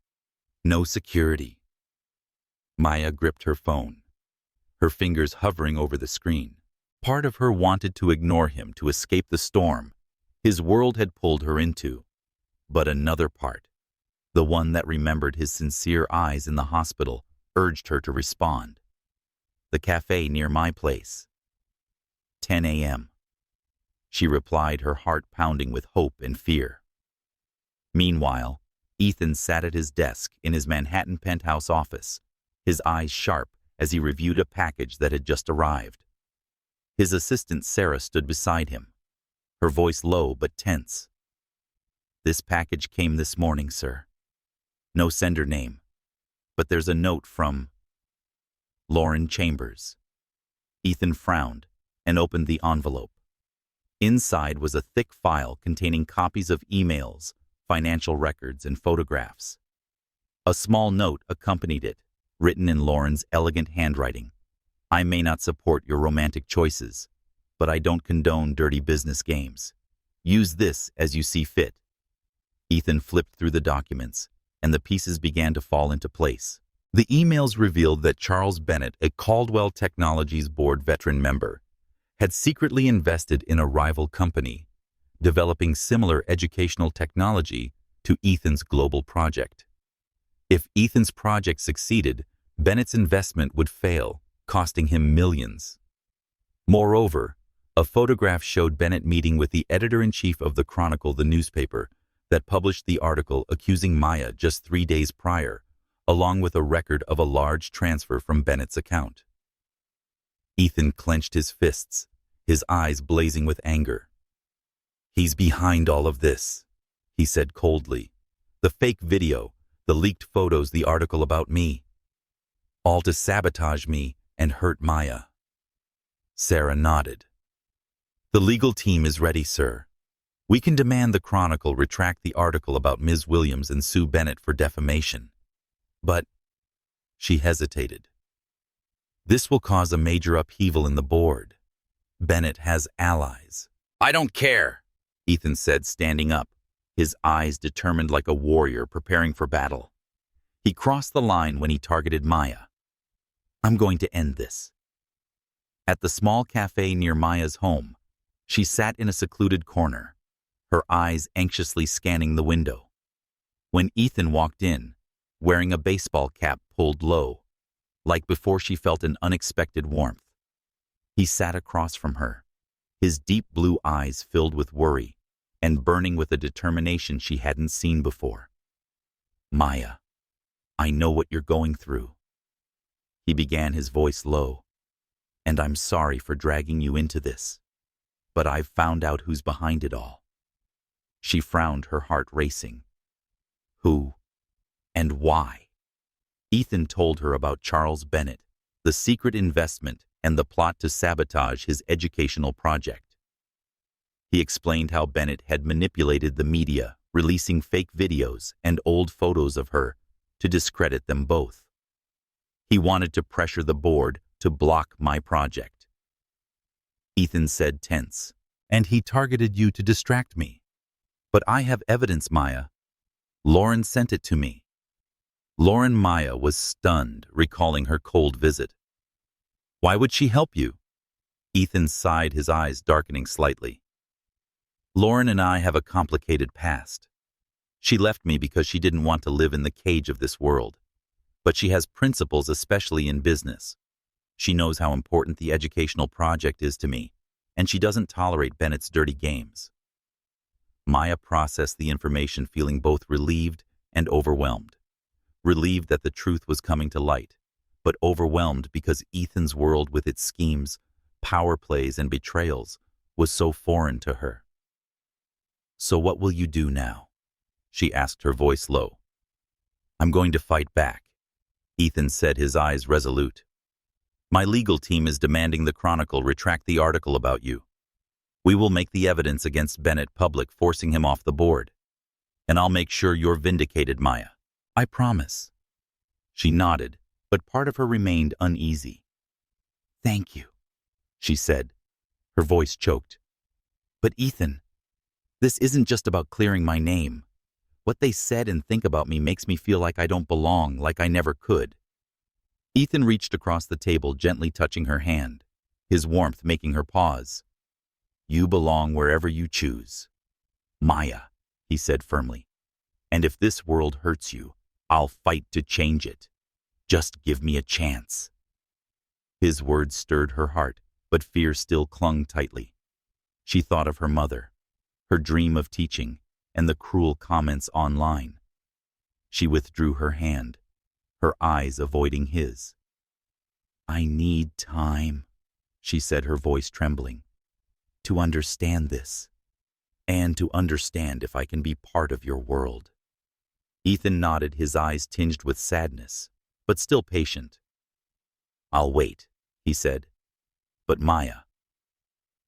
No security." Maya gripped her phone, her fingers hovering over the screen. Part of her wanted to ignore him to escape the storm his world had pulled her into. But another part, the one that remembered his sincere eyes in the hospital, urged her to respond. "The cafe near my place. 10 a.m. She replied, her heart pounding with hope and fear. Meanwhile, Ethan sat at his desk in his Manhattan penthouse office, his eyes sharp as he reviewed a package that had just arrived. His assistant Sarah stood beside him, her voice low but tense. "This package came this morning, sir. No sender name, but there's a note from Lauren Chambers." Ethan frowned and opened the envelope. Inside was a thick file containing copies of emails, financial records, and photographs. A small note accompanied it, written in Lauren's elegant handwriting. "I may not support your romantic choices, but I don't condone dirty business games. Use this as you see fit." Ethan flipped through the documents, and the pieces began to fall into place. The emails revealed that Charles Bennett, a Caldwell Technologies board veteran member, had secretly invested in a rival company, developing similar educational technology to Ethan's global project. If Ethan's project succeeded, Bennett's investment would fail, costing him millions. Moreover, a photograph showed Bennett meeting with the editor-in-chief of the Chronicle, the newspaper that published the article accusing Maya just 3 days prior, along with a record of a large transfer from Bennett's account. Ethan clenched his fists, his eyes blazing with anger. "He's behind all of this," he said coldly. "The fake video, the leaked photos, the article about me. All to sabotage me and hurt Maya." Sarah nodded. "The legal team is ready, sir. We can demand the Chronicle retract the article about Ms. Williams and sue Bennett for defamation. But," she hesitated, "this will cause a major upheaval in the board. Bennett has allies." "I don't care," Ethan said, standing up, his eyes determined like a warrior preparing for battle. He crossed the line when he targeted Maya. "I'm going to end this." At the small cafe near Maya's home, she sat in a secluded corner, her eyes anxiously scanning the window. When Ethan walked in, wearing a baseball cap pulled low, like before, she felt an unexpected warmth. He sat across from her, his deep blue eyes filled with worry and burning with a determination she hadn't seen before. "Maya, I know what you're going through," he began, his voice low, "and I'm sorry for dragging you into this, but I've found out who's behind it all." She frowned, her heart racing. "Who and why?" Ethan told her about Charles Bennett, the secret investment, and the plot to sabotage his educational project. He explained how Bennett had manipulated the media, releasing fake videos and old photos of her to discredit them both. He wanted to pressure the board to block my project. Ethan said, tense, "And he targeted you to distract me. But I have evidence, Maya. Lauren sent it to me." Maya was stunned, recalling her cold visit. "Why would she help you?" Ethan sighed, his eyes darkening slightly. "Lauren and I have a complicated past. She left me because she didn't want to live in the cage of this world. But she has principles, especially in business. She knows how important the educational project is to me, and she doesn't tolerate Bennett's dirty games." Maya processed the information, feeling both relieved and overwhelmed. Relieved that the truth was coming to light, but overwhelmed because Ethan's world, with its schemes, power plays, and betrayals, was so foreign to her. "So what will you do now?" she asked, her voice low. "I'm going to fight back. Ethan said, his eyes resolute. My legal team is demanding the Chronicle retract the article about you. We will make the evidence against Bennett public, forcing him off the board. And I'll make sure you're vindicated, Maya. I promise. She nodded, but part of her remained uneasy. Thank you, she said. Her voice choked. But Ethan, this isn't just about clearing my name. What they said and think about me makes me feel like I don't belong, like I never could. Ethan reached across the table, gently touching her hand, his warmth making her pause. You belong wherever you choose. Maya, he said firmly. And if this world hurts you, I'll fight to change it. Just give me a chance. His words stirred her heart, but fear still clung tightly. She thought of her mother, her dream of teaching, and the cruel comments online. She withdrew her hand, her eyes avoiding his. I need time, she said, her voice trembling, to understand this, and to understand if I can be part of your world. Ethan nodded, his eyes tinged with sadness, but still patient. I'll wait, he said. But Maya,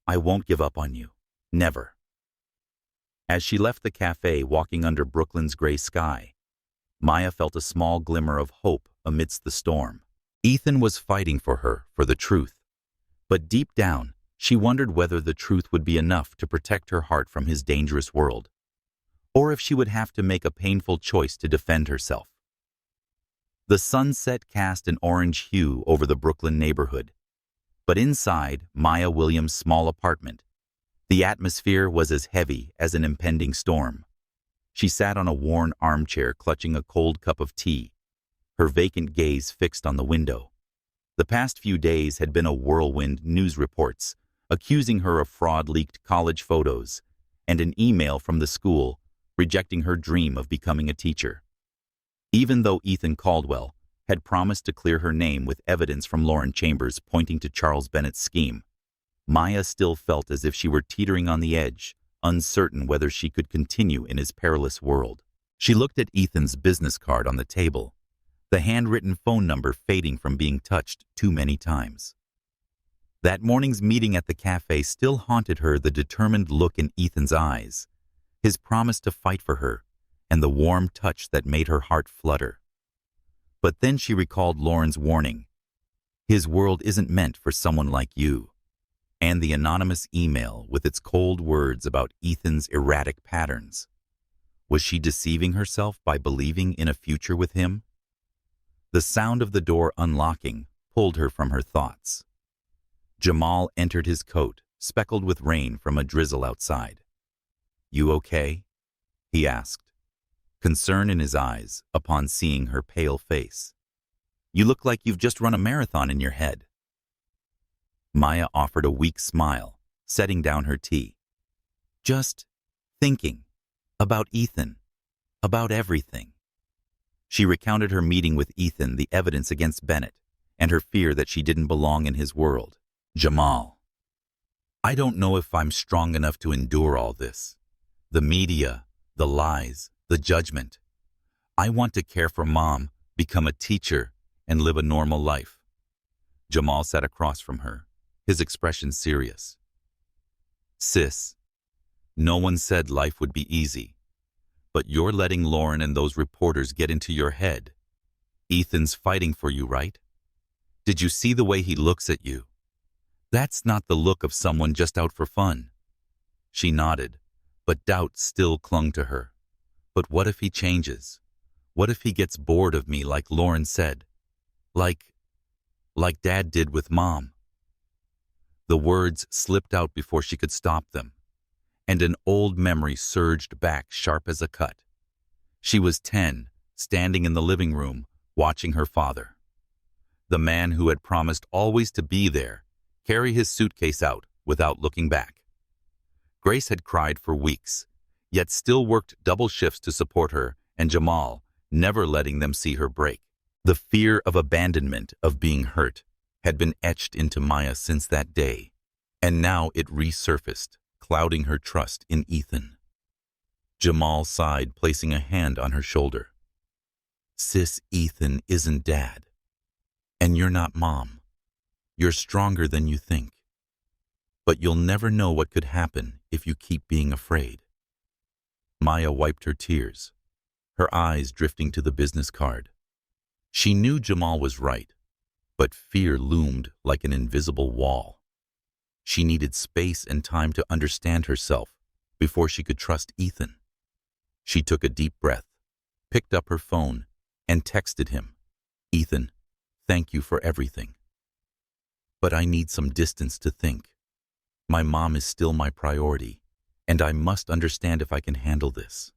I won't give up on you. Never. As she left the cafe, walking under Brooklyn's gray sky, Maya felt a small glimmer of hope amidst the storm. Ethan was fighting for her, for the truth. But deep down, she wondered whether the truth would be enough to protect her heart from his dangerous world, or if she would have to make a painful choice to defend herself. The sunset cast an orange hue over the Brooklyn neighborhood, but inside Maya Williams' small apartment, the atmosphere was as heavy as an impending storm. She sat on a worn armchair, clutching a cold cup of tea, her vacant gaze fixed on the window. The past few days had been a whirlwind: news reports accusing her of fraud, leaked college photos, and an email from the school rejecting her dream of becoming a teacher. Even though Ethan Caldwell had promised to clear her name with evidence from Lauren Chambers pointing to Charles Bennett's scheme, Maya still felt as if she were teetering on the edge, uncertain whether she could continue in his perilous world. She looked at Ethan's business card on the table, the handwritten phone number fading from being touched too many times. That morning's meeting at the cafe still haunted her, the determined look in Ethan's eyes, his promise to fight for her, and the warm touch that made her heart flutter. But then she recalled Lauren's warning. His world isn't meant for someone like you. And the anonymous email with its cold words about Ethan's erratic patterns. Was she deceiving herself by believing in a future with him? The sound of the door unlocking pulled her from her thoughts. Jamal entered, his coat speckled with rain from a drizzle outside. You okay? He asked, concern in his eyes upon seeing her pale face. You look like you've just run a marathon in your head. Maya offered a weak smile, setting down her tea. Just thinking about Ethan, about everything. She recounted her meeting with Ethan, the evidence against Bennett, and her fear that she didn't belong in his world. Jamal, I don't know if I'm strong enough to endure all this. The media, the lies, the judgment. I want to care for Mom, become a teacher, and live a normal life. Jamal sat across from her, his expression serious. Sis, no one said life would be easy, but you're letting Lauren and those reporters get into your head. Ethan's fighting for you, right? Did you see the way he looks at you? That's not the look of someone just out for fun. She nodded, but doubt still clung to her. But what if he changes? What if he gets bored of me like Lauren said? Like Dad did with Mom? The words slipped out before she could stop them, and an old memory surged back sharp as a cut. She was 10, standing in the living room, watching her father. The man who had promised always to be there, carry his suitcase out without looking back. Grace had cried for weeks, yet still worked double shifts to support her and Jamal, never letting them see her break. The fear of abandonment, of being hurt, had been etched into Maya since that day, and now it resurfaced, clouding her trust in Ethan. Jamal sighed, placing a hand on her shoulder. Sis, Ethan isn't dad. And you're not mom. You're stronger than you think. But you'll never know what could happen if you keep being afraid. Maya wiped her tears, her eyes drifting to the business card. She knew Jamal was right, but fear loomed like an invisible wall. She needed space and time to understand herself before she could trust Ethan. She took a deep breath, picked up her phone, and texted him, "Ethan, thank you for everything. But I need some distance to think. My mom is still my priority, and I must understand if I can handle this.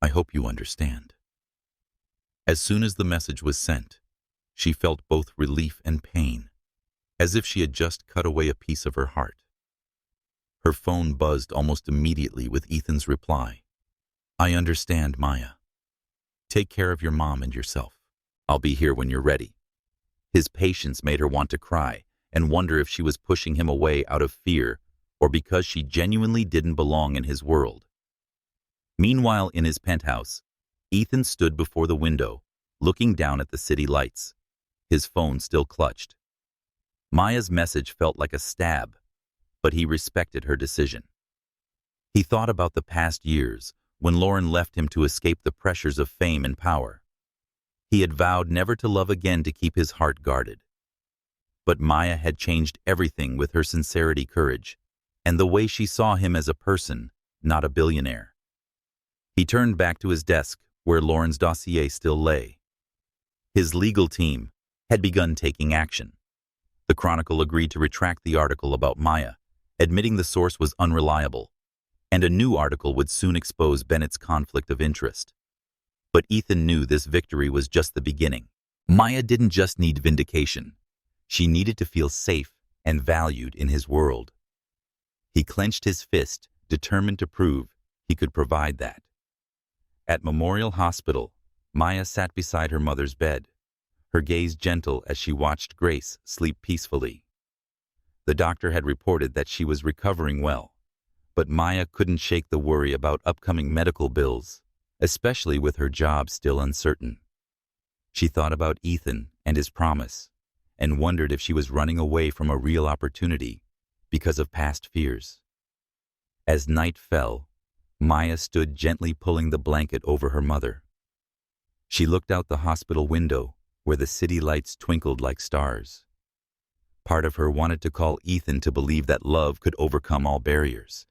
I hope you understand." As soon as the message was sent, she felt both relief and pain, as if she had just cut away a piece of her heart. Her phone buzzed almost immediately with Ethan's reply, "I understand, Maya. Take care of your mom and yourself. I'll be here when you're ready." His patience made her want to cry and wonder if she was pushing him away out of fear or because she genuinely didn't belong in his world. Meanwhile, in his penthouse, Ethan stood before the window, looking down at the city lights, his phone still clutched. Maya's message felt like a stab, but he respected her decision. He thought about the past years when Lauren left him to escape the pressures of fame and power. He had vowed never to love again to keep his heart guarded. But Maya had changed everything with her sincerity, courage, and the way she saw him as a person, not a billionaire. He turned back to his desk where Lauren's dossier still lay. His legal team had begun taking action. The Chronicle agreed to retract the article about Maya, admitting the source was unreliable, and a new article would soon expose Bennett's conflict of interest. But Ethan knew this victory was just the beginning. Maya didn't just need vindication. She needed to feel safe and valued in his world. He clenched his fist, determined to prove he could provide that. At Memorial Hospital, Maya sat beside her mother's bed, her gaze gentle as she watched Grace sleep peacefully. The doctor had reported that she was recovering well, but Maya couldn't shake the worry about upcoming medical bills, especially with her job still uncertain. She thought about Ethan and his promise, and wondered if she was running away from a real opportunity because of past fears. As night fell, Maya stood gently pulling the blanket over her mother. She looked out the hospital window where the city lights twinkled like stars. Part of her wanted to call Ethan to believe that love could overcome all barriers.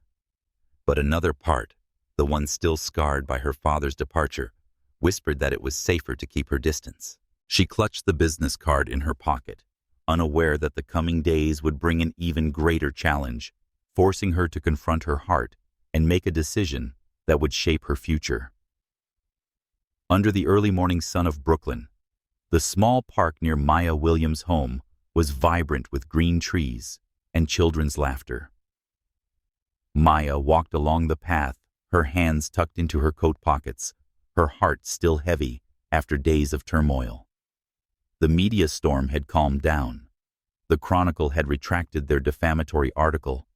But another part, the one still scarred by her father's departure, whispered that it was safer to keep her distance. She clutched the business card in her pocket, unaware that the coming days would bring an even greater challenge, forcing her to confront her heart and make a decision that would shape her future. Under the early morning sun of Brooklyn, the small park near Maya Williams' home was vibrant with green trees and children's laughter. Maya walked along the path, her hands tucked into her coat pockets, her heart still heavy after days of turmoil. The media storm had calmed down. The Chronicle had retracted their defamatory article,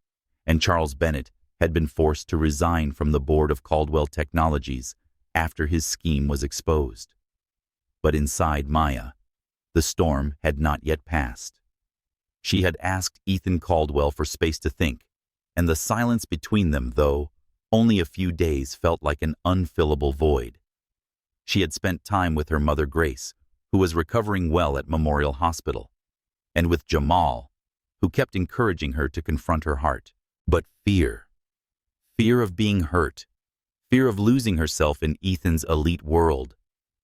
and Charles Bennett had been forced to resign from the board of Caldwell Technologies after his scheme was exposed. But inside Maya, the storm had not yet passed. She had asked Ethan Caldwell for space to think, and the silence between them, though only a few days, felt like an unfillable void. She had spent time with her mother Grace, who was recovering well at Memorial Hospital, and with Jamal, who kept encouraging her to confront her heart. But fear of being hurt, fear of losing herself in Ethan's elite world,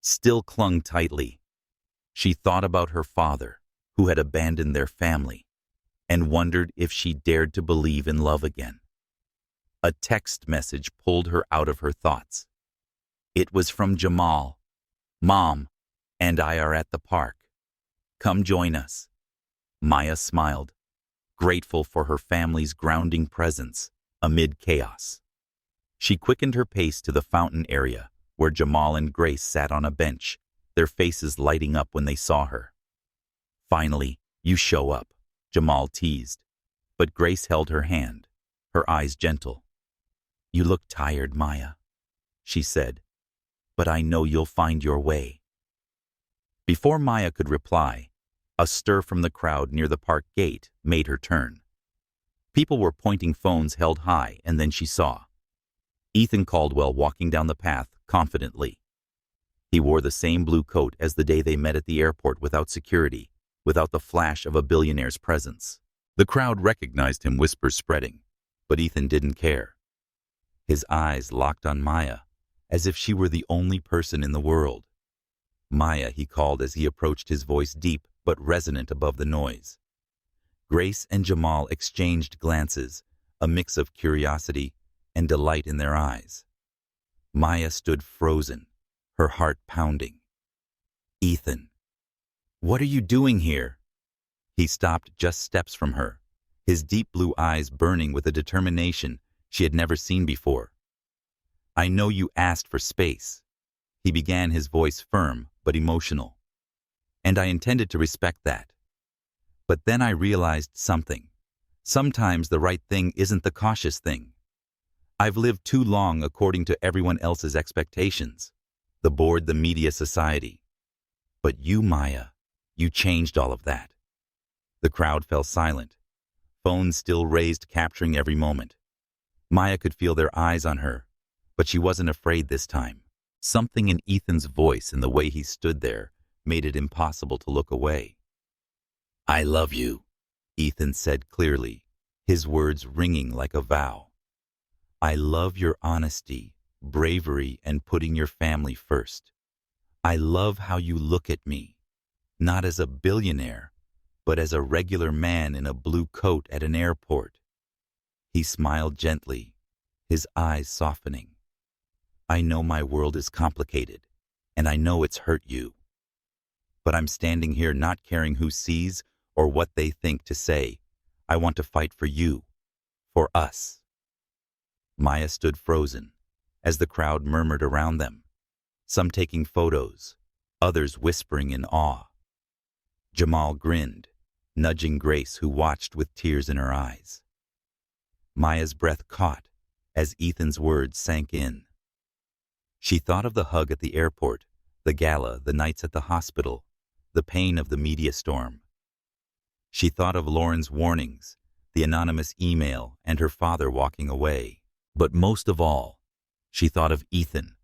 still clung tightly. She thought about her father, who had abandoned their family, and wondered if she dared to believe in love again. A text message pulled her out of her thoughts. It was from Jamal. "Mom and I are at the park. Come join us." Maya smiled, grateful for her family's grounding presence amid chaos. She quickened her pace to the fountain area where Jamal and Grace sat on a bench, their faces lighting up when they saw her. "Finally, you show up," Jamal teased, but Grace held her hand, her eyes gentle. "You look tired, Maya," she said, "but I know you'll find your way." Before Maya could reply, a stir from the crowd near the park gate made her turn. People were pointing phones held high, and then she saw Ethan Caldwell walking down the path confidently. He wore the same blue coat as the day they met at the airport, without security, without the flash of a billionaire's presence. The crowd recognized him, whispers spreading, but Ethan didn't care. His eyes locked on Maya, as if she were the only person in the world. Maya, he called as he approached, his voice deep but resonant above the noise. Grace and Jamal exchanged glances, a mix of curiosity and delight in their eyes. Maya stood frozen, her heart pounding. "Ethan, what are you doing here?" He stopped just steps from her, his deep blue eyes burning with a determination she had never seen before. "I know you asked for space," he began, his voice firm but emotional. "And I intended to respect that. But then I realized something. Sometimes the right thing isn't the cautious thing. I've lived too long according to everyone else's expectations. The board, the media, society. But you, Maya, you changed all of that." The crowd fell silent, phones still raised, capturing every moment. Maya could feel their eyes on her, but she wasn't afraid this time. Something in Ethan's voice and the way he stood there made it impossible to look away. "I love you," Ethan said clearly, his words ringing like a vow. "I love your honesty, bravery, and putting your family first. I love how you look at me, not as a billionaire, but as a regular man in a blue coat at an airport." He smiled gently, his eyes softening. "I know my world is complicated, and I know it's hurt you. But I'm standing here not caring who sees or what they think to say. I want to fight for you, for us." Maya stood frozen as the crowd murmured around them, some taking photos, others whispering in awe. Jamal grinned, nudging Grace, who watched with tears in her eyes. Maya's breath caught as Ethan's words sank in. She thought of the hug at the airport, the gala, the nights at the hospital, the pain of the media storm. She thought of Lauren's warnings, the anonymous email, and her father walking away. But most of all, she thought of Ethan,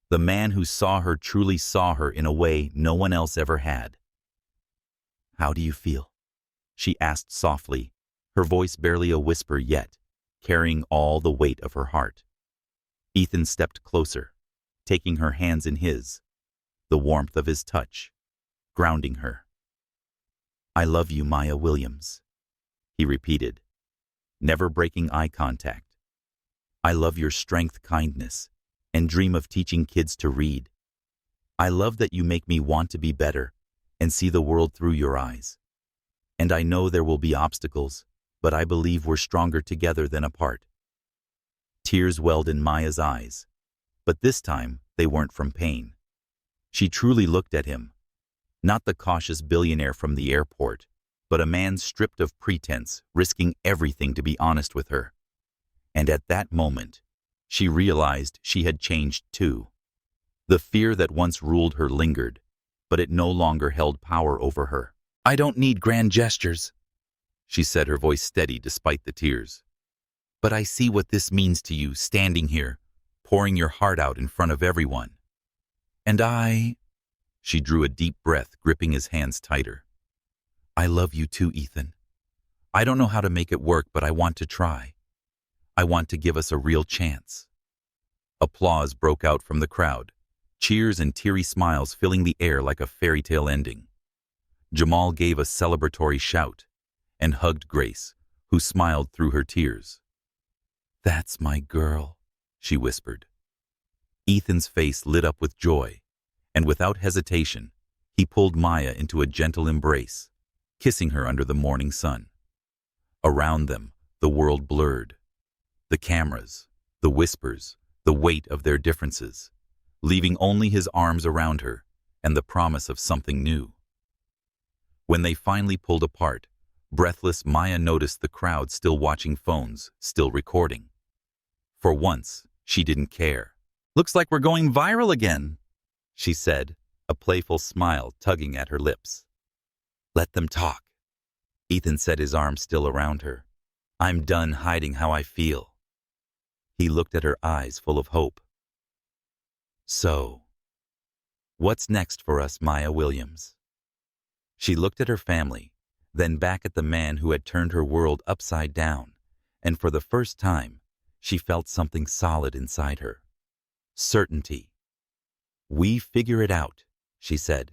the man who saw her, truly saw her in a way no one else ever had. "How do you feel?" she asked softly, her voice barely a whisper yet, carrying all the weight of her heart. Ethan stepped closer, taking her hands in his, the warmth of his touch, grounding her. "I love you, Maya Williams," he repeated, never breaking eye contact. "I love your strength, kindness, and dream of teaching kids to read. I love that you make me want to be better and see the world through your eyes. And I know there will be obstacles, but I believe we're stronger together than apart." Tears welled in Maya's eyes, but this time they weren't from pain. She truly looked at him, not the cautious billionaire from the airport, but a man stripped of pretense, risking everything to be honest with her. And at that moment, she realized she had changed too. The fear that once ruled her lingered, but it no longer held power over her. "I don't need grand gestures," she said, her voice steady despite the tears. "But I see what this means to you, standing here, pouring your heart out in front of everyone. And she drew a deep breath, gripping his hands tighter. "I love you too, Ethan. I don't know how to make it work, but I want to try. I want to give us a real chance." Applause broke out from the crowd, cheers and teary smiles filling the air like a fairy tale ending. Jamal gave a celebratory shout and hugged Grace, who smiled through her tears. "That's my girl," she whispered. Ethan's face lit up with joy, and without hesitation, he pulled Maya into a gentle embrace, kissing her under the morning sun. Around them, the world blurred. The cameras, the whispers, the weight of their differences, leaving only his arms around her and the promise of something new. When they finally pulled apart, breathless, Maya noticed the crowd still watching phones, still recording. For once, she didn't care. "Looks like we're going viral again," she said, a playful smile tugging at her lips. Let them talk. Ethan set his arm still around her. I'm done hiding how I feel. He looked at her eyes full of hope. So, what's next for us, Maya Williams? She looked at her family, then back at the man who had turned her world upside down, and for the first time, she felt something solid inside her. Certainty. We figure it out, she said,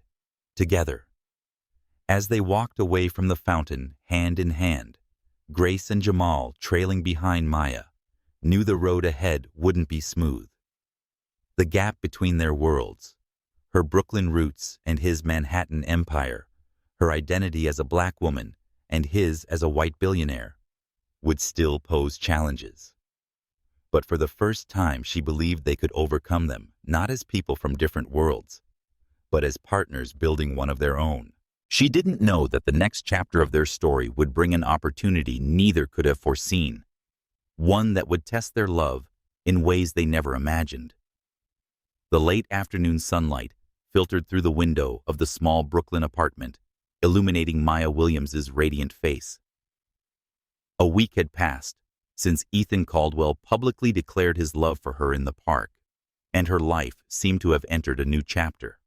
together. As they walked away from the fountain, hand in hand, Grace and Jamal, trailing behind Maya, knew the road ahead wouldn't be smooth. The gap between their worlds, her Brooklyn roots and his Manhattan empire, her identity as a black woman and his as a white billionaire, would still pose challenges. But for the first time, she believed they could overcome them, not as people from different worlds, but as partners building one of their own. She didn't know that the next chapter of their story would bring an opportunity neither could have foreseen, one that would test their love in ways they never imagined. The late afternoon sunlight filtered through the window of the small Brooklyn apartment, illuminating Maya Williams's radiant face. A week had passed since Ethan Caldwell publicly declared his love for her in the park, and her life seemed to have entered a new chapter.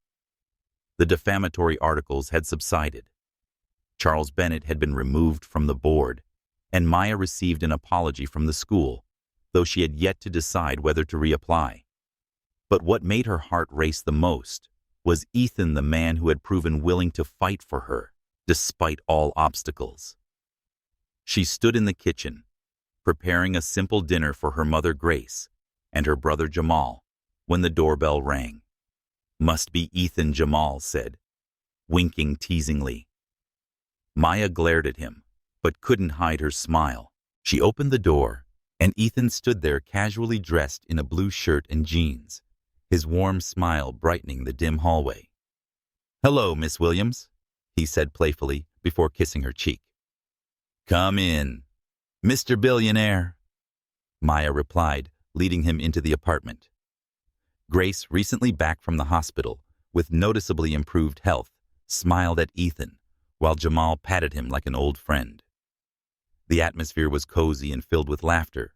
The defamatory articles had subsided. Charles Bennett had been removed from the board, and Maya received an apology from the school, though she had yet to decide whether to reapply. But what made her heart race the most was Ethan, the man who had proven willing to fight for her, despite all obstacles. She stood in the kitchen, preparing a simple dinner for her mother Grace and her brother Jamal, when the doorbell rang. Must be Ethan, Jamal said, winking teasingly. Maya glared at him, but couldn't hide her smile. She opened the door, and Ethan stood there casually dressed in a blue shirt and jeans, his warm smile brightening the dim hallway. Hello, Miss Williams, he said playfully before kissing her cheek. Come in, Mr. Billionaire, Maya replied, leading him into the apartment. Grace, recently back from the hospital, with noticeably improved health, smiled at Ethan, while Jamal patted him like an old friend. The atmosphere was cozy and filled with laughter,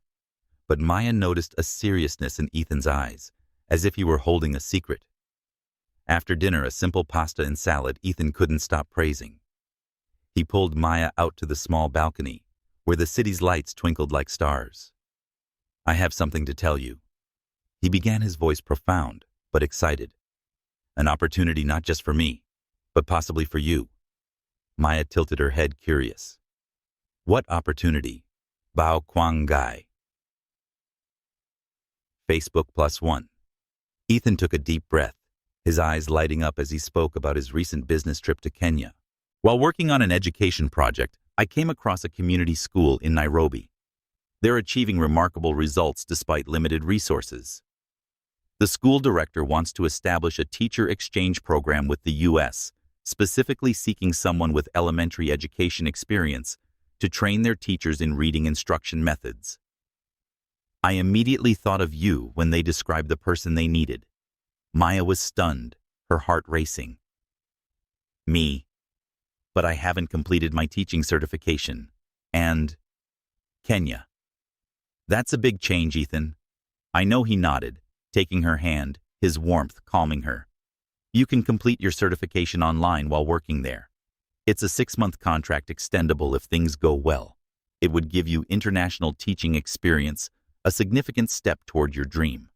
but Maya noticed a seriousness in Ethan's eyes, as if he were holding a secret. After dinner, a simple pasta and salad Ethan couldn't stop praising. He pulled Maya out to the small balcony, where the city's lights twinkled like stars. I have something to tell you. He began, his voice profound, but excited. An opportunity not just for me, but possibly for you. Maya tilted her head, curious. What opportunity? Bao Quang Gai. Facebook +1. Ethan took a deep breath, his eyes lighting up as he spoke about his recent business trip to Kenya. While working on an education project, I came across a community school in Nairobi. They're achieving remarkable results despite limited resources. The school director wants to establish a teacher exchange program with the U.S., specifically seeking someone with elementary education experience to train their teachers in reading instruction methods. I immediately thought of you when they described the person they needed. Maya was stunned, her heart racing. Me. But I haven't completed my teaching certification. And Kenya. That's a big change, Ethan. I know, he nodded, taking her hand, his warmth calming her. You can complete your certification online while working there. It's a 6-month contract, extendable if things go well. It would give you international teaching experience, a significant step toward your dream.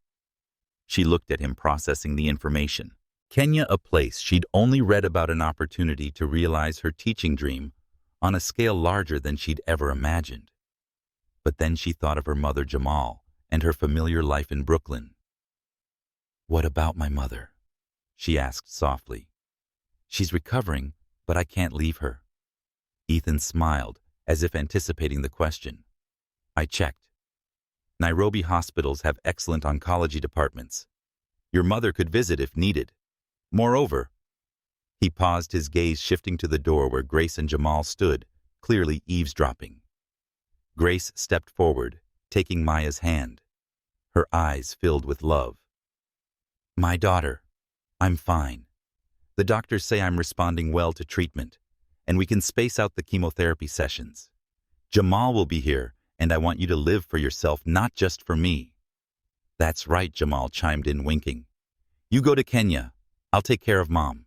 She looked at him, processing the information. Kenya, a place she'd only read about, an opportunity to realize her teaching dream on a scale larger than she'd ever imagined. But then she thought of her mother Jamal and her familiar life in Brooklyn. What about my mother? She asked softly. She's recovering, but I can't leave her. Ethan smiled, as if anticipating the question. I checked. Nairobi hospitals have excellent oncology departments. Your mother could visit if needed. Moreover, he paused, his gaze shifting to the door where Grace and Jamal stood, clearly eavesdropping. Grace stepped forward, taking Maya's hand. Her eyes filled with love. My daughter, I'm fine. The doctors say I'm responding well to treatment, and we can space out the chemotherapy sessions. Jamal will be here, and I want you to live for yourself, not just for me." "That's right," Jamal chimed in, winking. "You go to Kenya. I'll take care of Mom.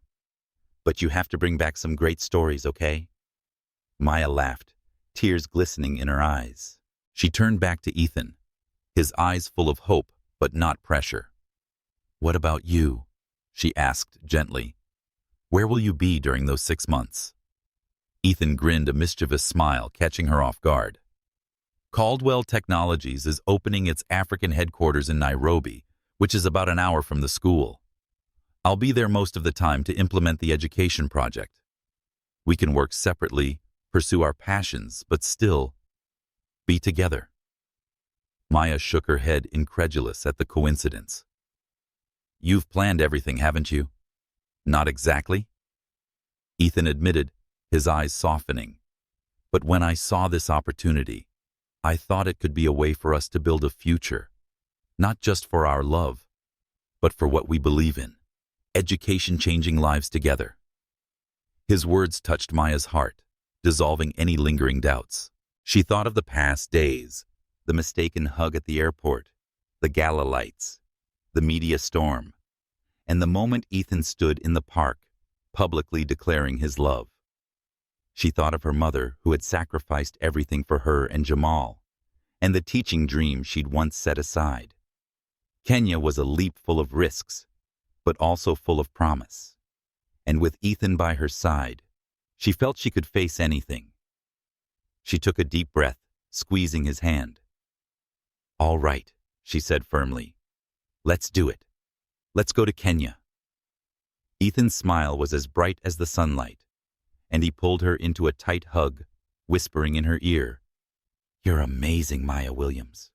But you have to bring back some great stories, okay?" Maya laughed, tears glistening in her eyes. She turned back to Ethan, his eyes full of hope but not pressure. "What about you?" she asked gently. "Where will you be during those 6 months?" Ethan grinned, a mischievous smile catching her off guard. "Caldwell Technologies is opening its African headquarters in Nairobi, which is about an hour from the school. I'll be there most of the time to implement the education project. We can work separately, pursue our passions, but still be together." Maya shook her head, incredulous at the coincidence. "You've planned everything, haven't you?" "Not exactly," Ethan admitted, his eyes softening. "But when I saw this opportunity, I thought it could be a way for us to build a future, not just for our love, but for what we believe in. Education changing lives together." His words touched Maya's heart, dissolving any lingering doubts. She thought of the past days, the mistaken hug at the airport, the gala lights, the media storm, and the moment Ethan stood in the park, publicly declaring his love. She thought of her mother, who had sacrificed everything for her and Jamal, and the teaching dream she'd once set aside. Kenya was a leap full of risks, but also full of promise. And with Ethan by her side, she felt she could face anything. She took a deep breath, squeezing his hand. "All right," she said firmly. "Let's do it. Let's go to Kenya." Ethan's smile was as bright as the sunlight, and he pulled her into a tight hug, whispering in her ear, "You're amazing, Maya Williams."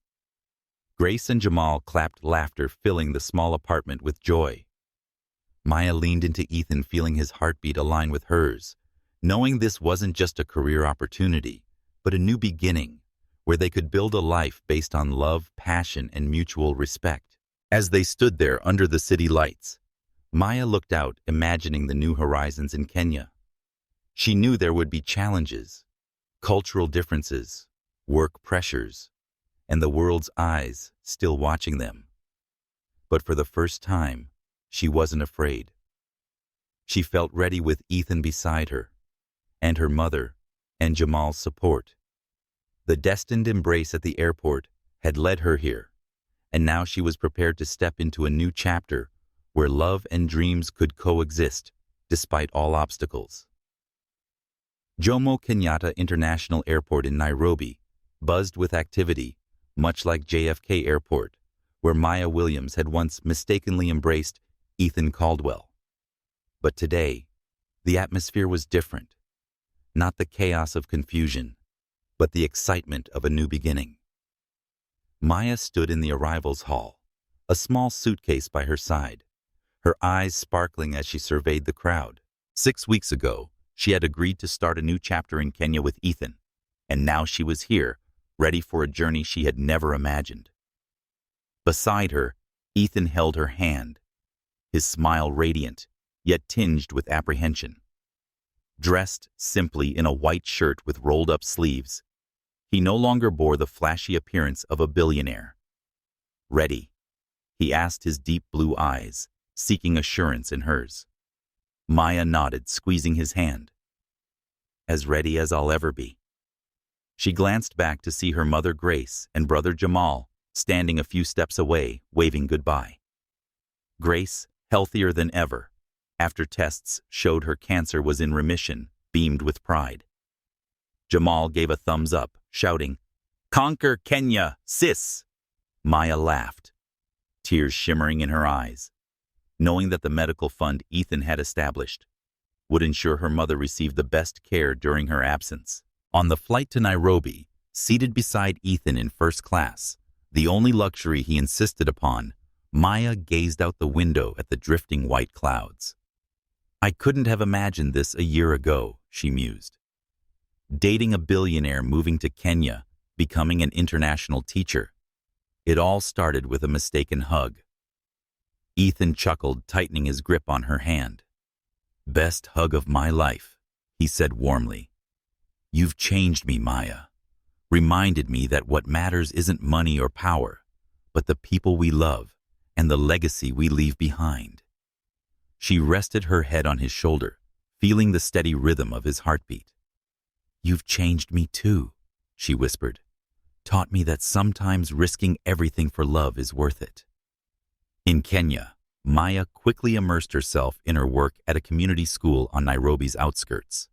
Grace and Jamal clapped, laughter filling the small apartment with joy. Maya leaned into Ethan, feeling his heartbeat align with hers, knowing this wasn't just a career opportunity, but a new beginning, where they could build a life based on love, passion, and mutual respect. As they stood there under the city lights, Maya looked out, imagining the new horizons in Kenya. She knew there would be challenges, cultural differences, work pressures, and the world's eyes still watching them. But for the first time, she wasn't afraid. She felt ready with Ethan beside her, and her mother, and Jamal's support. The destined embrace at the airport had led her here, and now she was prepared to step into a new chapter where love and dreams could coexist despite all obstacles. Jomo Kenyatta International Airport in Nairobi buzzed with activity, much like JFK Airport, where Maya Williams had once mistakenly embraced Ethan Caldwell. But today, the atmosphere was different. Not the chaos of confusion, but the excitement of a new beginning. Maya stood in the arrivals hall, a small suitcase by her side, her eyes sparkling as she surveyed the crowd. 6 weeks ago, she had agreed to start a new chapter in Kenya with Ethan, and now she was here, ready for a journey she had never imagined. Beside her, Ethan held her hand, his smile radiant, yet tinged with apprehension. Dressed simply in a white shirt with rolled-up sleeves, he no longer bore the flashy appearance of a billionaire. "Ready?" he asked, his deep blue eyes seeking assurance in hers. Maya nodded, squeezing his hand. "As ready as I'll ever be." She glanced back to see her mother Grace and brother Jamal standing a few steps away, waving goodbye. Grace, healthier than ever, after tests showed her cancer was in remission, beamed with pride. Jamal gave a thumbs up, shouting, "Conquer Kenya, sis!" Maya laughed, tears shimmering in her eyes, knowing that the medical fund Ethan had established would ensure her mother received the best care during her absence. On the flight to Nairobi, seated beside Ethan in first class, the only luxury he insisted upon, Maya gazed out the window at the drifting white clouds. "I couldn't have imagined this a year ago," she mused. Dating a billionaire, moving to Kenya, becoming an international teacher. It all started with a mistaken hug. Ethan chuckled, tightening his grip on her hand. "Best hug of my life," he said warmly. "You've changed me, Maya. Reminded me that what matters isn't money or power, but the people we love and the legacy we leave behind." She rested her head on his shoulder, feeling the steady rhythm of his heartbeat. "You've changed me too," she whispered. "Taught me that sometimes risking everything for love is worth it." In Kenya, Maya quickly immersed herself in her work at a community school on Nairobi's outskirts.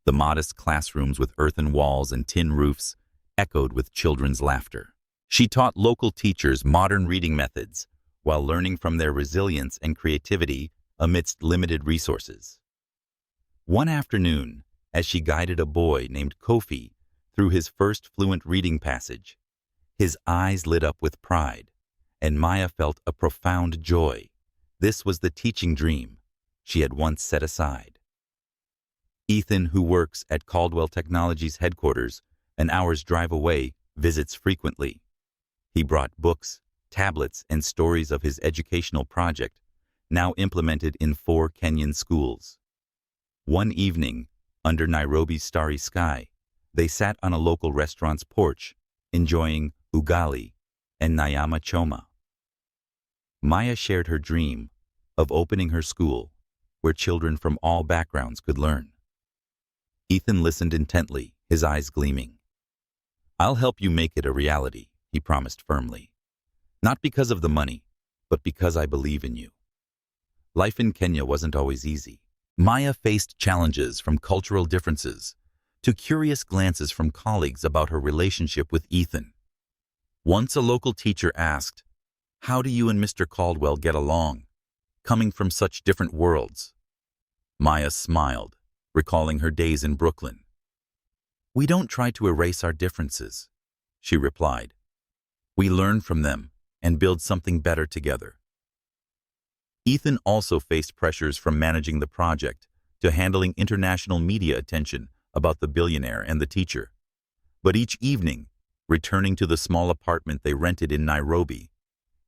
The modest classrooms with earthen walls and tin roofs echoed with children's laughter. She taught local teachers modern reading methods while learning from their resilience and creativity amidst limited resources. One afternoon, as she guided a boy named Kofi through his first fluent reading passage, his eyes lit up with pride, and Maya felt a profound joy. This was the teaching dream she had once set aside. Ethan, who works at Caldwell Technologies headquarters, an hour's drive away, visits frequently. He brought books, tablets, and stories of his educational project, now implemented in 4 Kenyan schools. One evening, under Nairobi's starry sky, they sat on a local restaurant's porch, enjoying ugali and nyama choma. Maya shared her dream of opening her school, where children from all backgrounds could learn. Ethan listened intently, his eyes gleaming. "I'll help you make it a reality," he promised firmly. "Not because of the money, but because I believe in you." Life in Kenya wasn't always easy. Maya faced challenges from cultural differences to curious glances from colleagues about her relationship with Ethan. Once a local teacher asked, "How do you and Mr. Caldwell get along, coming from such different worlds?" Maya smiled, recalling her days in Brooklyn. "We don't try to erase our differences," she replied. "We learn from them and build something better together." Ethan also faced pressures from managing the project to handling international media attention about the billionaire and the teacher. But each evening, returning to the small apartment they rented in Nairobi,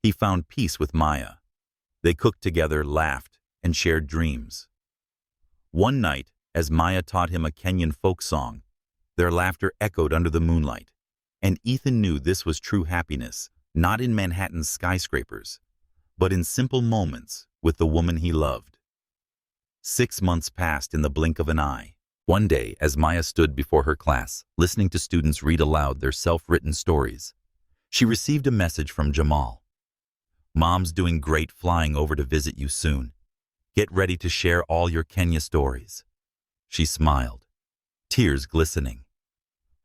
he found peace with Maya. They cooked together, laughed, and shared dreams. One night, as Maya taught him a Kenyan folk song, their laughter echoed under the moonlight, and Ethan knew this was true happiness, not in Manhattan's skyscrapers, but in simple moments with the woman he loved. 6 months passed in the blink of an eye. One day, as Maya stood before her class, listening to students read aloud their self-written stories, she received a message from Jamal. "Mom's doing great, flying over to visit you soon. Get ready to share all your Kenya stories." She smiled, tears glistening.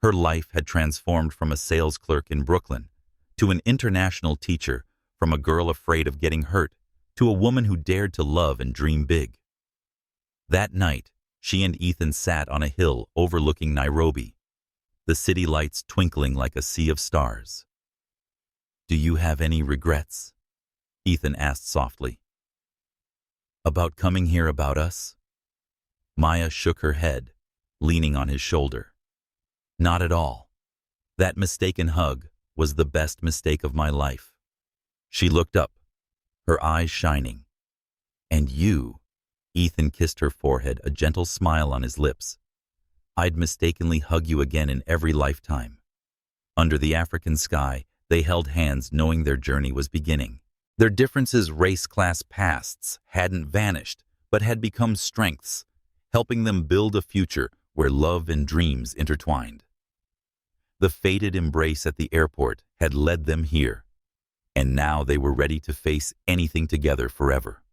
Her life had transformed from a sales clerk in Brooklyn to an international teacher, from a girl afraid of getting hurt to a woman who dared to love and dream big. That night, she and Ethan sat on a hill overlooking Nairobi, the city lights twinkling like a sea of stars. "Do you have any regrets?" Ethan asked softly. "About coming here, about us?" Maya shook her head, leaning on his shoulder. "Not at all. That mistaken hug was the best mistake of my life." She looked up, her eyes shining. "And you," Ethan kissed her forehead, a gentle smile on his lips. "I'd mistakenly hug you again in every lifetime." Under the African sky, they held hands, knowing their journey was beginning. Their differences, race, class, pasts, hadn't vanished, but had become strengths, helping them build a future where love and dreams intertwined. The fated embrace at the airport had led them here, and now they were ready to face anything together forever.